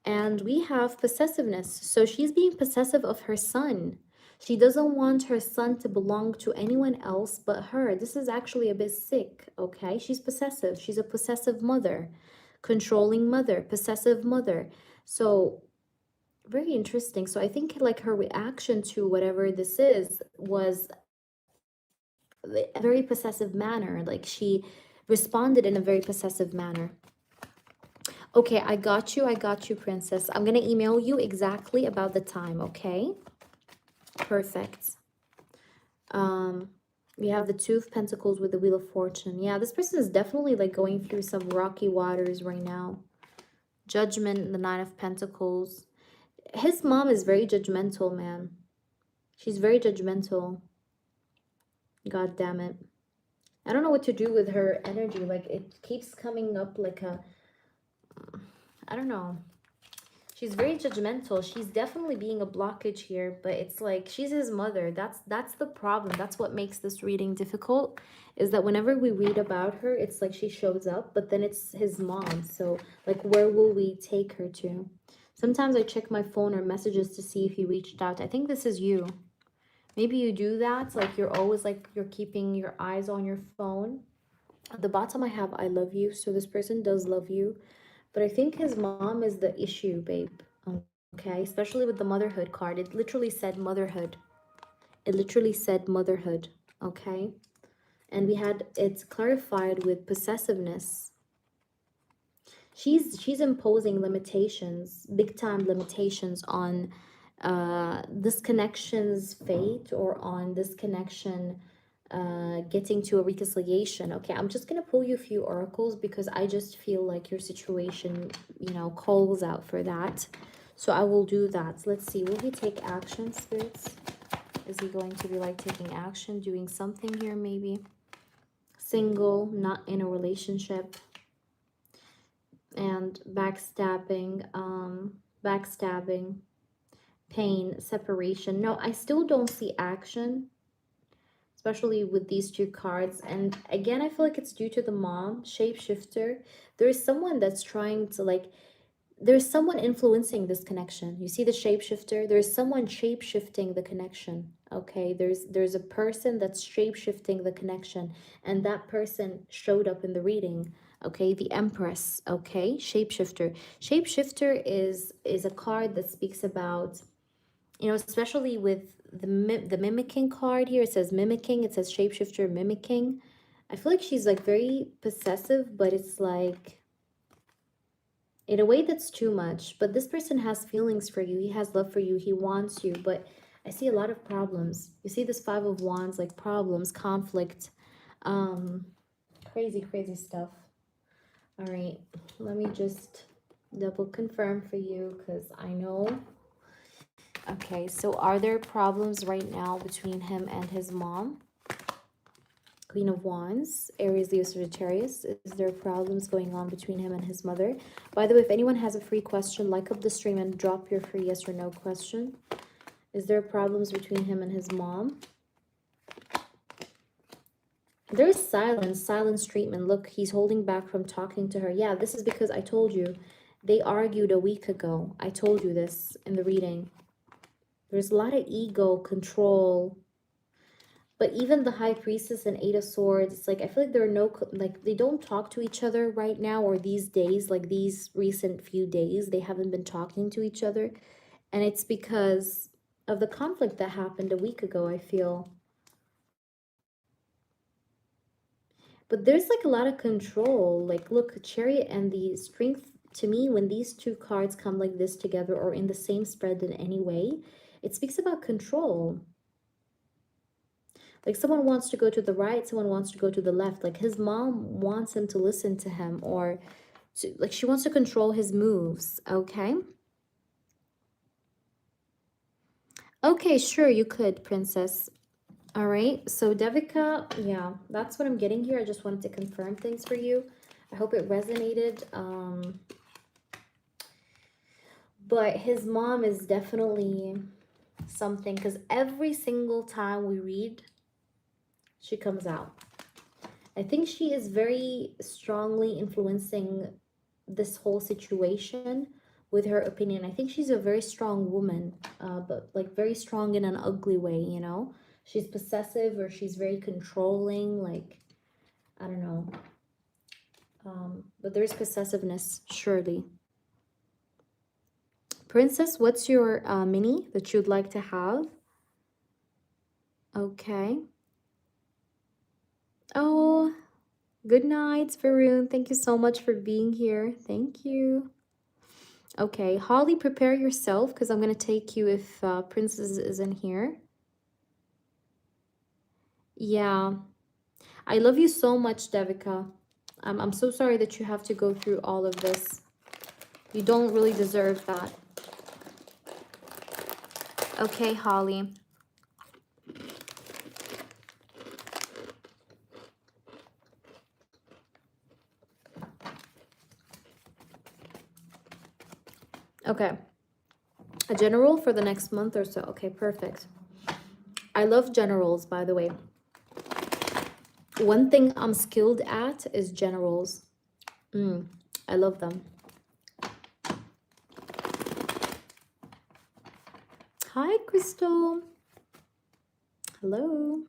And we have possessiveness. So she's being possessive of her son. She doesn't want her son to belong to anyone else but her. This is actually a bit sick, okay? She's possessive. She's a possessive mother, controlling mother, possessive mother. So very interesting. So I think like her reaction to whatever this is was a very possessive manner. Like, she responded in a very possessive manner. Okay, I got you, princess. I'm gonna email you exactly about the time. Okay, perfect. We have the Two of Pentacles with the Wheel of Fortune. Yeah, this person is definitely like going through some rocky waters right now. Judgment, the Nine of Pentacles. His mom is very judgmental, man. She's very judgmental. God damn it. I don't know what to do with her energy. Like, it keeps coming up like a, I don't know. She's very judgmental. She's definitely being a blockage here, but it's like she's his mother. That's the problem. That's what makes this reading difficult, is that whenever we read about her, it's like she shows up, but then it's his mom. So like, where will we take her to? Sometimes I check my phone or messages to see if he reached out. I think this is you. Maybe you do that. Like, you're always like, you're keeping your eyes on your phone. At the bottom I have I love you. So this person does love you. But I think his mom is the issue, babe. Okay, especially with the motherhood card. It literally said motherhood. It literally said motherhood. Okay. And we had it's clarified with possessiveness. She's imposing limitations, big time limitations on this connection's fate, or on this connection getting to a reconciliation. Okay, I'm just gonna pull you a few oracles because I just feel like your situation, you know, calls out for that. So I will do that. Let's see, will he take action, spirits? Is he going to be like taking action, doing something here? Maybe single, not in a relationship, and backstabbing, pain, separation. No, I still don't see action, especially with these two cards. And again, I feel like it's due to the mom, shapeshifter. There is someone that's trying to like, there's someone influencing this connection. You see the shapeshifter? There's someone shape-shifting the connection. Okay, there's a person that's shape-shifting the connection, and that person showed up in the reading. Okay, the Empress. Okay, shapeshifter. Shapeshifter is a card that speaks about, you know, especially with the mimicking card here. It says mimicking, it says shapeshifter mimicking. I feel like she's like very possessive, but it's like in a way that's too much. But this person has feelings for you. He has love for you. He wants you. But I see a lot of problems. You see this Five of Wands, like problems, conflict, crazy stuff. All right, let me just double confirm for you because I know. Okay, so are there problems right now between him and his mom? Queen of Wands, Aries, Leo, Sagittarius. Is there problems going on between him and his mother? By the way, if anyone has a free question, like up the stream and drop your free yes or no question. Is there problems between him and his mom? There is silence treatment. Look, he's holding back from talking to her. Yeah, this is because I told you, They argued a week ago. I told you this in the reading. There's a lot of ego, control. But even the High Priestess and Eight of Swords, it's like, I feel like there are no, like, they don't talk to each other right now, or these days, like these recent few days, they haven't been talking to each other. And it's because of the conflict that happened a week ago, I feel. But there's like a lot of control. Like, look, Chariot and the Strength, to me, when these two cards come like this together or in the same spread in any way, it speaks about control. Like, someone wants to go to the right, someone wants to go to the left. Like, his mom wants him to listen to him, or to, like, she wants to control his moves, okay? Okay, sure, you could, princess. All right, so Devika, yeah, that's what I'm getting here. I just wanted to confirm things for you. I hope it resonated. But his mom is definitely something, because every single time we read, she comes out. I think she is very strongly influencing this whole situation with her opinion. I think she's a very strong woman, but like very strong in an ugly way, you know? She's possessive, or she's very controlling, like, I don't know. But there's possessiveness, surely. Princess, what's your mini that you'd like to have? Okay. Oh, good night, Varun. Thank you so much for being here. Thank you. Okay, Holly, prepare yourself, because I'm going to take you if Princess isn't here. Yeah. I love you so much, Devika. I'm so sorry that you have to go through all of this. You don't really deserve that. Okay, Holly. Okay. A general for the next month or so. Okay, perfect. I love generals, by the way. One thing I'm skilled at is generals. I love them. Hi, Crystal. Hello.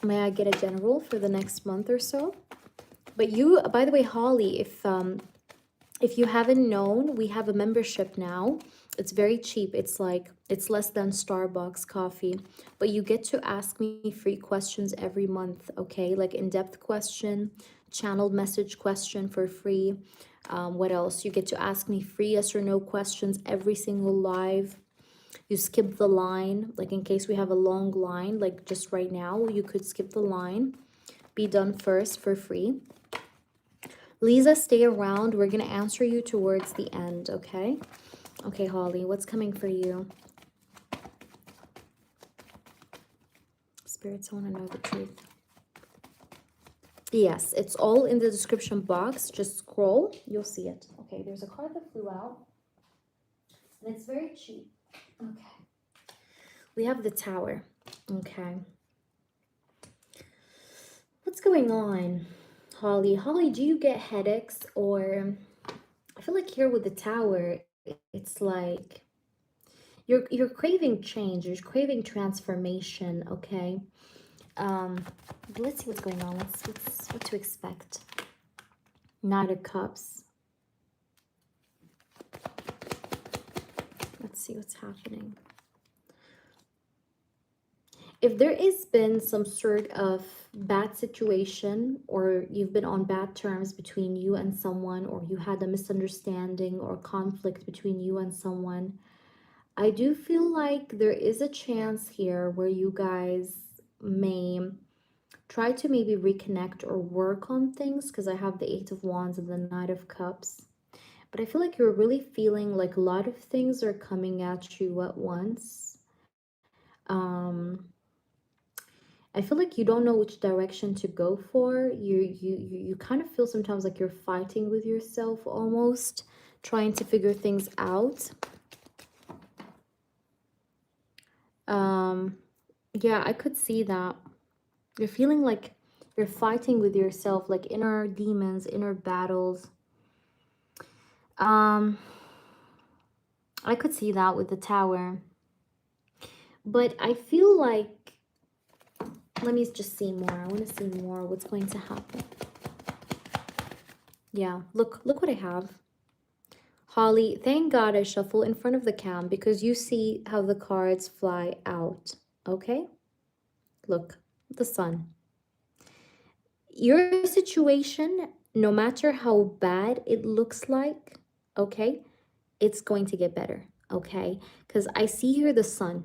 May I get a general for the next month or so? But you, by the way, Holly, if you haven't known, we have a membership now. It's very cheap. It's like, it's less than Starbucks coffee, but you get to ask me free questions every month, okay? Like in-depth question, channeled message question for free. What else? You get to ask me free yes or no questions every single live. You skip the line, like in case we have a long line, like just right now, you could skip the line, be done first for free. Lisa, stay around. We're going to answer you towards the end, okay? Okay, Holly, what's coming for you? Spirits, I want to know the truth. Yes, it's all in the description box. Just scroll. You'll see it. Okay, there's a card that flew out. And it's very cheap. Okay. We have the Tower. Okay. What's going on, Holly? Holly, do you get headaches? Or I feel like here with the Tower, it's like you're craving change, you're craving transformation, okay? Let's see what's going on. What to expect. Knight of Cups. Let's see what's happening. If there has been some sort of bad situation, or you've been on bad terms between you and someone, or you had a misunderstanding or conflict between you and someone, I do feel like there is a chance here where you guys may try to maybe reconnect or work on things, because I have the Eight of Wands and the Knight of Cups. But I feel like you're really feeling like a lot of things are coming at you at once. I feel like you don't know which direction to go for. You kind of feel sometimes like you're fighting with yourself almost, trying to figure things out. Yeah, I could see that. You're feeling like you're fighting with yourself, like inner demons, inner battles. Um, I could see that with the tower. But I feel like, let me just see more. I want to see more. What's going to happen? Yeah, look what I have. Holly, thank God I shuffle in front of the cam because you see how the cards fly out. Okay? Look, the sun. Your situation, no matter how bad it looks like, okay, it's going to get better. Okay? Because I see here the sun.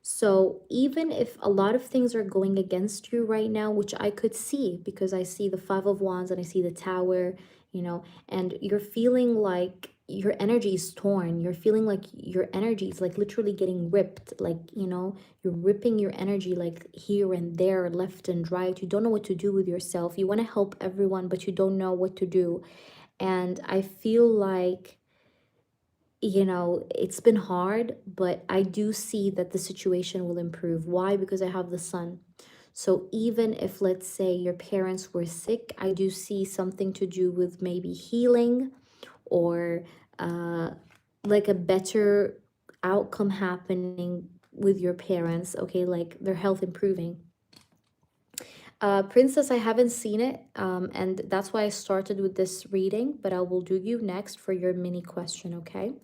So even if a lot of things are going against you right now, which I could see because I see the Five of Wands and I see the Tower, you know, and you're feeling like your energy is torn. You're feeling like your energy is like literally getting ripped. Like, you know, you're ripping your energy like here and there, left and right. You don't know what to do with yourself. You want to help everyone, but you don't know what to do. And I feel like, you know, it's been hard, but I do see that the situation will improve. Why? Because I have the sun. So even if, let's say, your parents were sick, I do see something to do with maybe healing or uh, like a better outcome happening with your parents, okay? Like their health improving. Princess, I haven't seen it, and that's why I started with this reading, but I will do you next for your mini question, okay?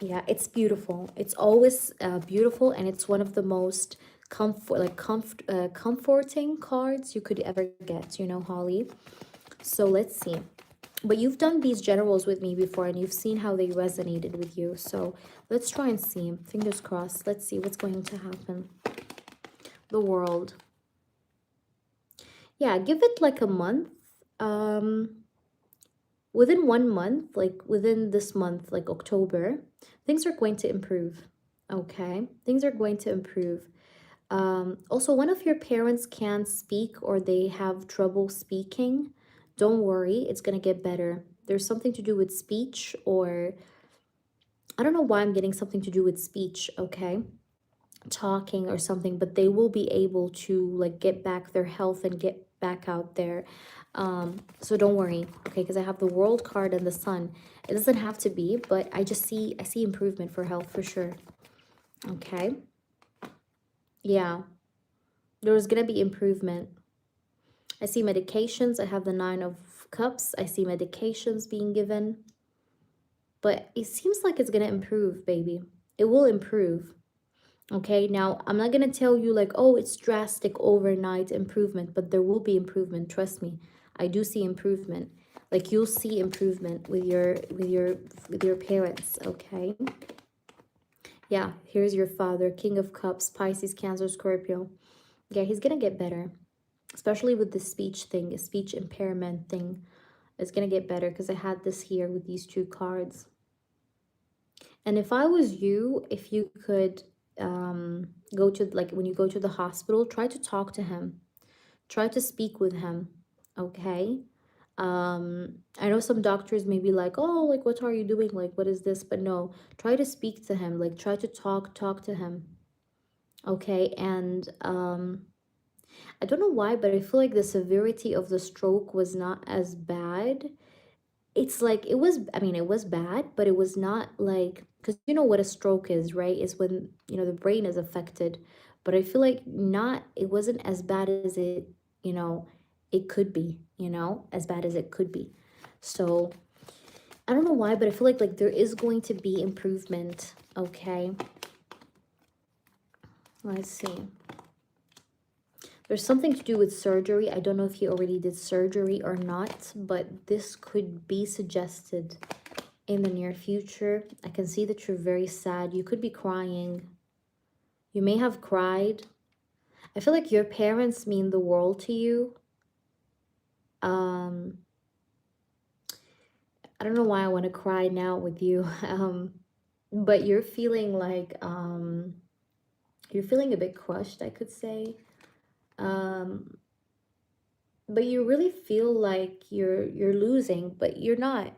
Yeah, it's beautiful. It's always beautiful, and it's one of the most comforting cards you could ever get, you know, Holly. So let's see. But you've done these generals with me before, and you've seen how they resonated with you. So let's try and see. Fingers crossed. Let's see what's going to happen. The world. Yeah, give it like a month. Within 1 month, like within this month, like October, things are going to improve. Okay, things are going to improve. Also, one of your parents can't speak or they have trouble speaking. Don't worry, it's gonna get better. There's something to do with speech, or I don't know why I'm getting something to do with speech, okay? Talking or something, but they will be able to like get back their health and get back out there. So don't worry, okay? Because I have the World card and the Sun. It doesn't have to be, but I see improvement for health for sure. Okay. Yeah, there's gonna be improvement. I see medications. I have the Nine of Cups. I see medications being given, but it seems like it's gonna improve, baby. It will improve. Okay, now I'm not gonna tell you like, oh, it's drastic overnight improvement, but there will be improvement. Trust me, I do see improvement. Like you'll see improvement with your parents. Okay. Yeah, here's your father, King of Cups, Pisces, Cancer, Scorpio. Yeah, he's gonna get better, especially with the speech thing, a speech impairment thing. It's gonna get better because I had this here with these two cards. And if I was you, if you could go to, like, when you go to the hospital, try to talk to him, try to speak with him, okay? I know some doctors may be like, oh, like, what are you doing, like, what is this? But no, try to speak to him, like, try to talk to him, okay? And I don't know why, but I feel like the severity of the stroke was not as bad. It's like it was, I mean, it was bad, but it was not like, because you know what a stroke is, right? Is when, you know, the brain is affected. But I feel like not, it wasn't as bad as it, you know, it could be, you know, as bad as it could be. So I don't know why, but I feel like there is going to be improvement. Okay, let's see. There's something to do with surgery. I don't know if he already did surgery or not, but this could be suggested in the near future. I can see that you're very sad. You could be crying. You may have cried. I feel like your parents mean the world to you. Um, I don't know why I want to cry now with you. But you're feeling a bit crushed, I could say. Um, but you really feel like you're losing, but you're not.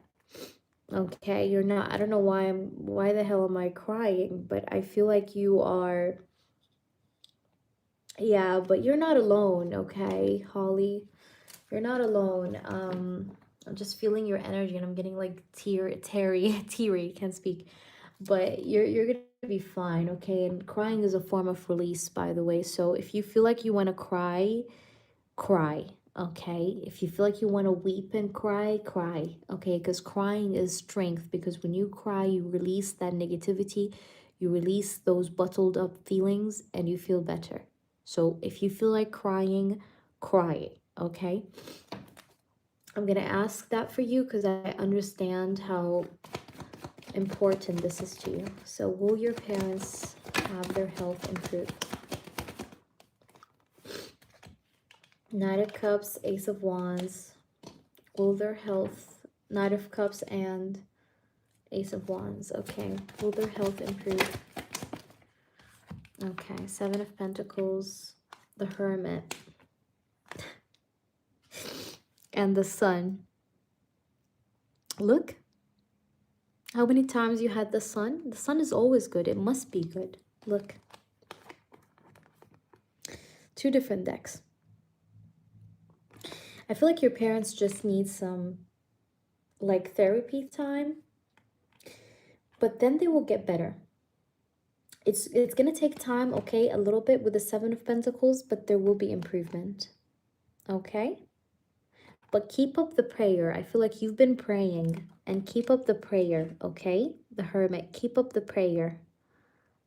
Okay, you're not. I don't know why the hell am I crying, but I feel like you are. Yeah, but you're not alone, okay, Holly? You're not alone. I'm just feeling your energy, and I'm getting like teary, can't speak. But you're gonna be fine, okay? And crying is a form of release, by the way. So if you feel like you want to cry, cry, okay? If you feel like you want to weep and cry, cry, okay? Because crying is strength, because when you cry, you release that negativity, you release those bottled up feelings, and you feel better. So if you feel like crying, cry, okay? I'm gonna ask that for you because I understand how important this is to you. So will your parents have their health improved? Knight of Cups, Ace of Wands. Will their health, Knight of Cups and Ace of Wands. Okay. Will their health improve? Okay. Seven of Pentacles, the Hermit, and the Sun. Look how many times you had the Sun. The Sun is always good. It must be good. Look. Two different decks. I feel like your parents just need some like therapy time, but then they will get better. It's gonna take time, okay, a little bit with the Seven of Pentacles, but there will be improvement, okay? But keep up the prayer. I feel like you've been praying, and keep up the prayer, okay? The Hermit, keep up the prayer,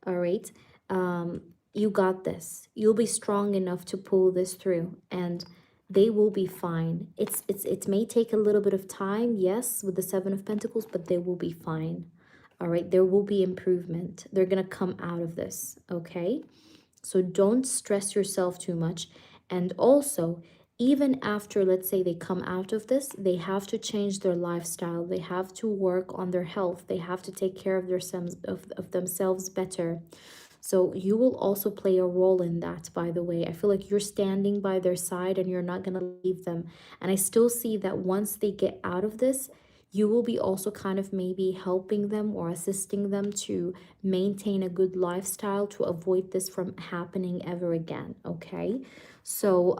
all right? You got this. You'll be strong enough to pull this through, and they will be fine. It may take a little bit of time, yes, with the Seven of Pentacles, but they will be fine. All right, there will be improvement. They're gonna come out of this, okay? So don't stress yourself too much. And also, even after, let's say, they come out of this, they have to change their lifestyle. They have to work on their health. They have to take care of themselves better. So you will also play a role in that, by the way. I feel like you're standing by their side and you're not going to leave them. And I still see that once they get out of this, you will be also kind of maybe helping them or assisting them to maintain a good lifestyle to avoid this from happening ever again, okay? So,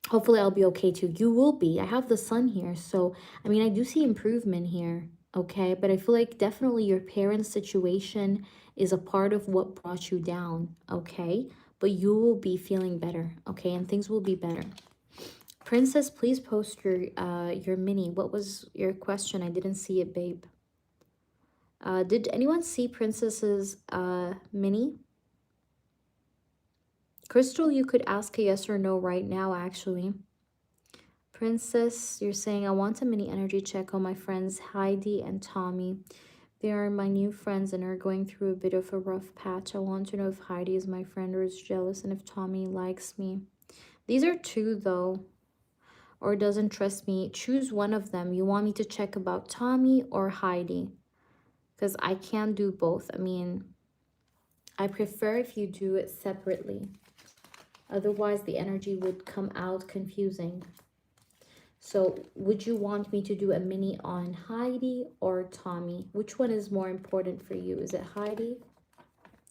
hopefully I'll be okay too. You will be. I have the Sun here. So, I mean, I do see improvement here, okay? But I feel like definitely your parents' situation is a part of what brought you down, okay? But you will be feeling better, okay? And things will be better. Princess, please post your mini. What was your question? I didn't see it, babe. Did anyone see Princess's mini? Crystal, you could ask a yes or no right now, actually. Princess, you're saying, I want a mini energy check on my friends Heidi and Tommy. They are my new friends and are going through a bit of a rough patch. I want to know if Heidi is my friend or is jealous and if Tommy likes me. These are two, though, or doesn't trust me. Choose one of them. You want me to check about Tommy or Heidi? Because I can't do both. I mean, I prefer if you do it separately. Otherwise, the energy would come out confusing. So would you want me to do a mini on Heidi or Tommy? Which one is more important for you? Is it Heidi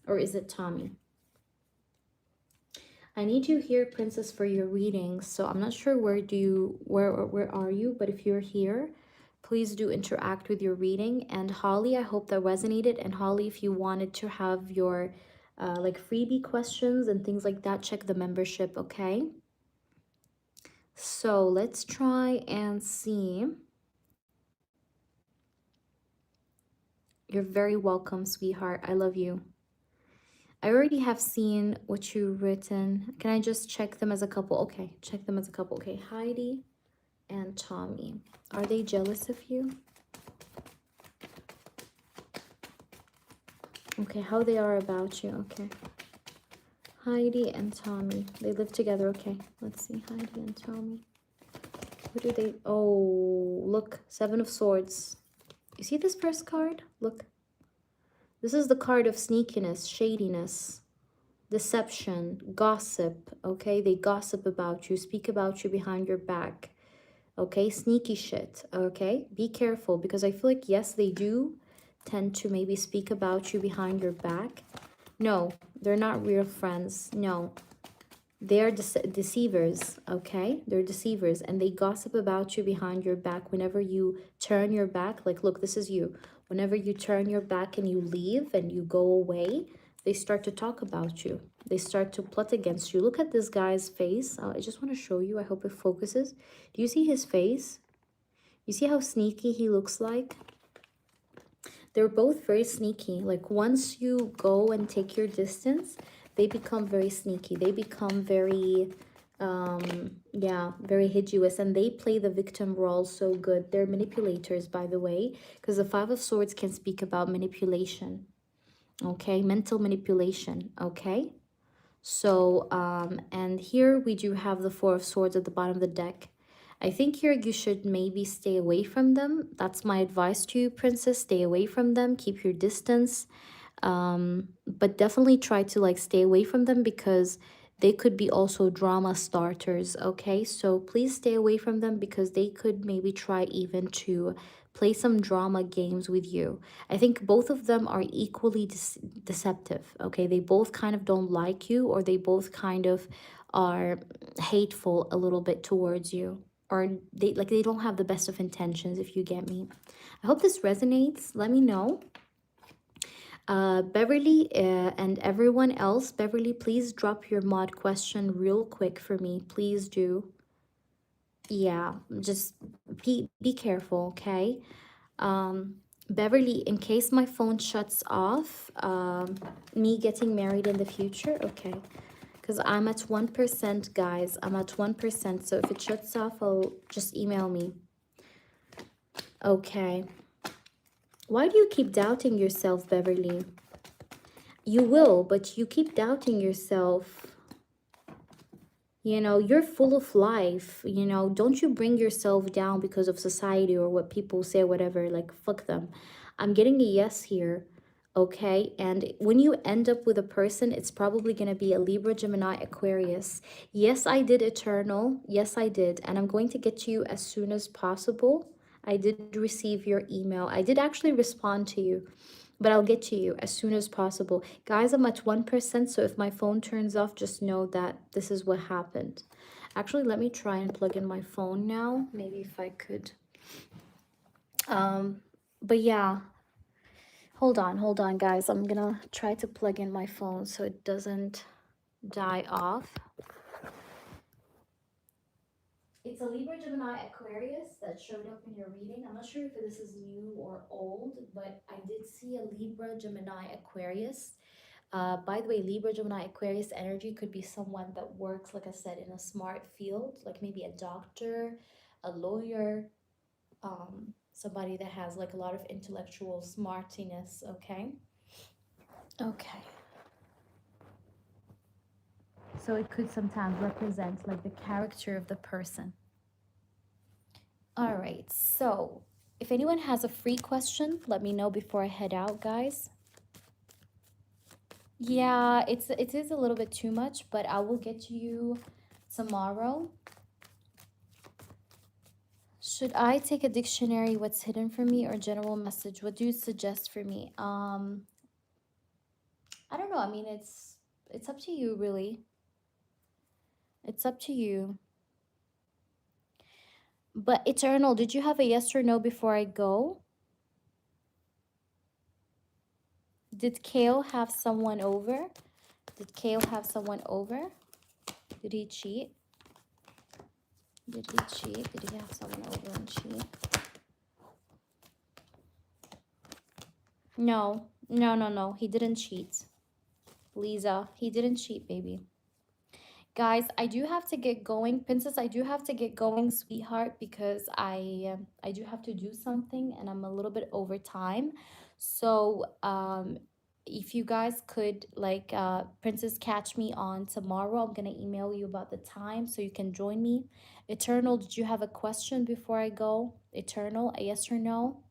or is it Tommy? I need you here, Princess, for your readings. So I'm not sure where are you, but if you're here, please do interact with your reading. And Holly, I hope that resonated. And Holly, if you wanted to have your like freebie questions and things like that, check the membership, okay? So let's try and see. You're very welcome, sweetheart. I love you. I already have seen what you've written. Can I just check them as a couple? Okay, check them as a couple. Okay, Heidi and Tommy. Are they jealous of you? Okay, how they are about you. Okay. Heidi and Tommy. They live together. Okay, let's see. Heidi and Tommy. What do they... Oh, look. Seven of Swords. You see this first card? Look. This is the card of sneakiness, shadiness, deception, gossip, okay? They gossip about you, speak about you behind your back, okay? Sneaky shit, okay? Be careful, because I feel like, yes, they do tend to maybe speak about you behind your back. No, they're not real friends. No. They are deceivers, okay? They're deceivers, and they gossip about you behind your back whenever you turn your back. Like, look, this is you. Whenever you turn your back and you leave and you go away, they start to talk about you. They start to plot against you. Look at this guy's face. I just want to show you. I hope it focuses. Do you see his face? You see how sneaky he looks like? They're both very sneaky. Like, once you go and take your distance, they become very sneaky. They become very, yeah, very hideous. And they play the victim role so good. They're manipulators, by the way, because the Five of Swords can speak about manipulation, okay? Mental manipulation, okay? So, and here we do have the Four of Swords at the bottom of the deck. I think here you should maybe stay away from them. That's my advice to you, Princess. Stay away from them. Keep your distance. But definitely try to like stay away from them because they could be also drama starters, okay? So please stay away from them because they could maybe try even to play some drama games with you. I think both of them are equally deceptive, okay? They both kind of don't like you, or they both kind of are hateful a little bit towards you, or they don't have the best of intentions, if you get me. I hope this resonates. Let me know. Beverly, and everyone else, Beverly, please drop your mod question real quick for me. Please do. Yeah, just be careful, okay? Beverly, in case my phone shuts off, me getting married in the future, okay? Because I'm at 1%, guys. I'm at 1%. So if it shuts off, I'll just email me. Okay. Why do you keep doubting yourself, Beverly? You will, but you keep doubting yourself. You know, you're full of life. You know, don't you bring yourself down because of society or what people say, whatever. Like, fuck them. I'm getting a yes here, okay? And when you end up with a person, it's probably going to be a Libra, Gemini, Aquarius. Yes, I did Eternal. Yes, I did. And I'm going to get to you as soon as possible. I did receive your email. I did actually respond to you, but I'll get to you as soon as possible. Guys, I'm at 1%, so if my phone turns off, just know that this is what happened. Actually, let me try and plug in my phone now. Maybe if I could. But yeah, hold on, guys. I'm gonna try to plug in my phone so it doesn't die off. It's a Libra, Gemini, Aquarius that showed up in your reading. I'm not sure if this is new or old, but I did see a Libra, Gemini, Aquarius. By the way, Libra, Gemini, Aquarius energy could be someone that works, like I said, in a smart field, like maybe a doctor, a lawyer, somebody that has like a lot of intellectual smartiness, okay? Okay. So it could sometimes represent like the character of the person. All right, so if anyone has a free question, let me know before I head out, guys. Yeah, it is a little bit too much, but I will get to you tomorrow. Should I take a dictionary, what's hidden for me, or general message? What do you suggest for me? I don't know. I mean, it's up to you, really. It's up to you. But Eternal, did you have a yes or no before I go? Did Kale have someone over? Did Kale have someone over? Did he cheat? Did he cheat? Did he have someone over and cheat? No, no, no, no. He didn't cheat. Lisa, he didn't cheat, baby. Guys, I do have to get going. Princess, I do have to get going, sweetheart, because I do have to do something and I'm a little bit over time. So, if you guys could like Princess catch me on tomorrow, I'm gonna email you about the time so you can join me. Eternal, did you have a question before I go? Eternal, a yes or no?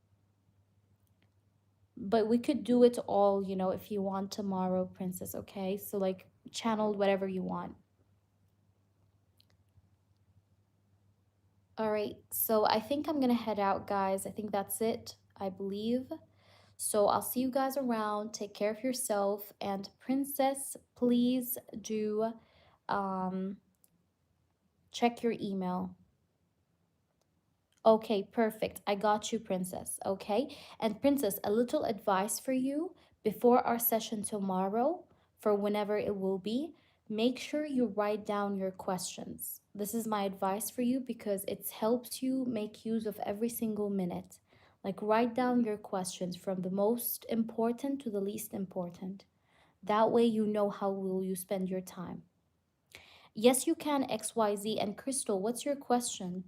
But we could do it all, you know, if you want tomorrow, Princess, okay? So like channel whatever you want. All right, so I think I'm gonna head out, guys. I think that's it, I believe. So I'll see you guys around. Take care of yourself. And Princess, please do Um, check your email. Okay, perfect. I got you, Princess. Okay. And, Princess, a little advice for you before our session tomorrow, for whenever it will be, make sure you write down your questions. This is my advice for you because it helps you make use of every single minute. Like, write down your questions from the most important to the least important. That way, you know how will you spend your time. Yes, you can, XYZ. And Crystal, what's your question?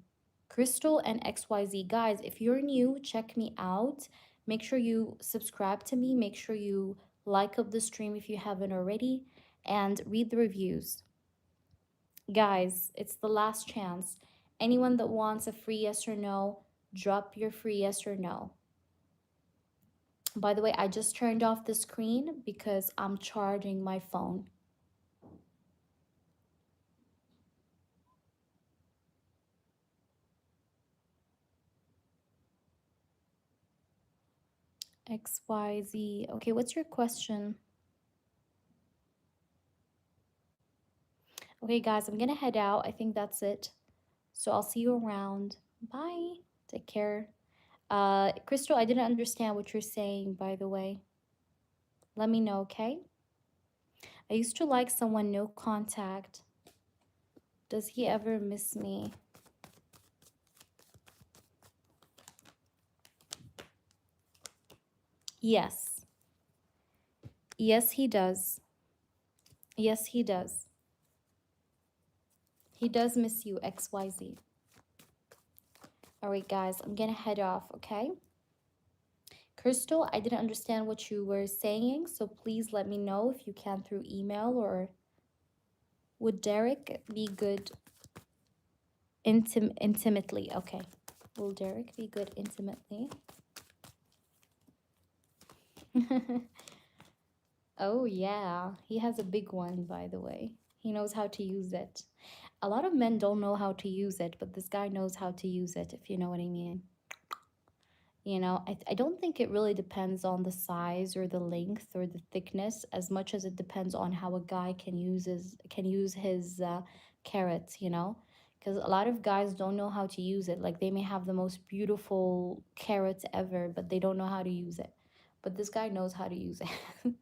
Crystal and XYZ. Guys, if you're new, check me out. Make sure you subscribe to me. Make sure you like up the stream if you haven't already. And read the reviews. Guys, it's the last chance. Anyone that wants a free yes or no, drop your free yes or no. By the way, I just turned off the screen because I'm charging my phone. XYZ. Okay, what's your question? Okay, guys, I'm gonna head out. I think that's it. So I'll see you around. Bye. Take care. Crystal, I didn't understand what you're saying, by the way. Let me know, okay? I used to like someone, no contact. Does he ever miss me? Yes. Yes, he does. Yes, he does. He does miss you, XYZ. All right, guys, I'm gonna head off, okay? Crystal, I didn't understand what you were saying, so please let me know if you can through email, or would Derek be good intimately? Okay. Will Derek be good intimately? Oh, yeah. He has a big one, by the way. He knows how to use it. A lot of men don't know how to use it, but this guy knows how to use it, if you know what I mean. You know, I don't think it really depends on the size or the length or the thickness as much as it depends on how a guy can use his carrots, you know? Because a lot of guys don't know how to use it. Like, they may have the most beautiful carrots ever, but they don't know how to use it. But this guy knows how to use it.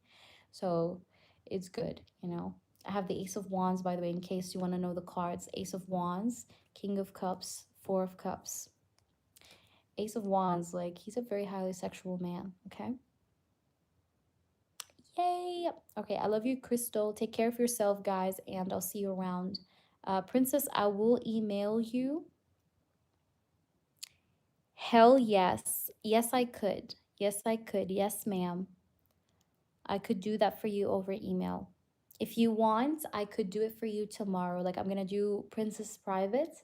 So it's good, you know? I have the Ace of Wands, by the way, in case you want to know the cards. Ace of Wands, King of Cups, Four of Cups. Ace of Wands, like, he's a very highly sexual man, okay? Yay! Okay, I love you, Crystal. Take care of yourself, guys, and I'll see you around. Princess, I will email you. Hell yes. Yes, I could. Yes, I could. Yes, ma'am. I could do that for you over email. If you want, I could do it for you tomorrow. Like, I'm gonna do Princess Private,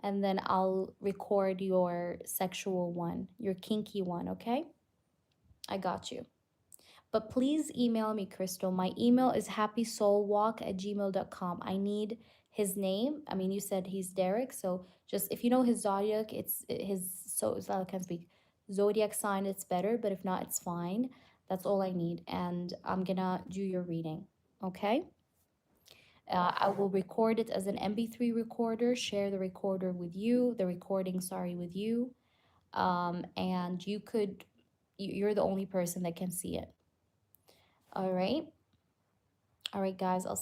and then I'll record your sexual one, your kinky one, okay? I got you. But please email me, Crystal. My email is happysoulwalk@gmail.com. I need his name. I mean, you said he's Derek, so just if you know his zodiac, it's his, so I can speak zodiac sign, it's better, but if not, it's fine. That's all I need, and I'm gonna do your reading, okay? I will record it as an MP3 recorder, share the recorder with you, the recording, sorry, with you. And you could, you're the only person that can see it. All right. All right, guys. I'll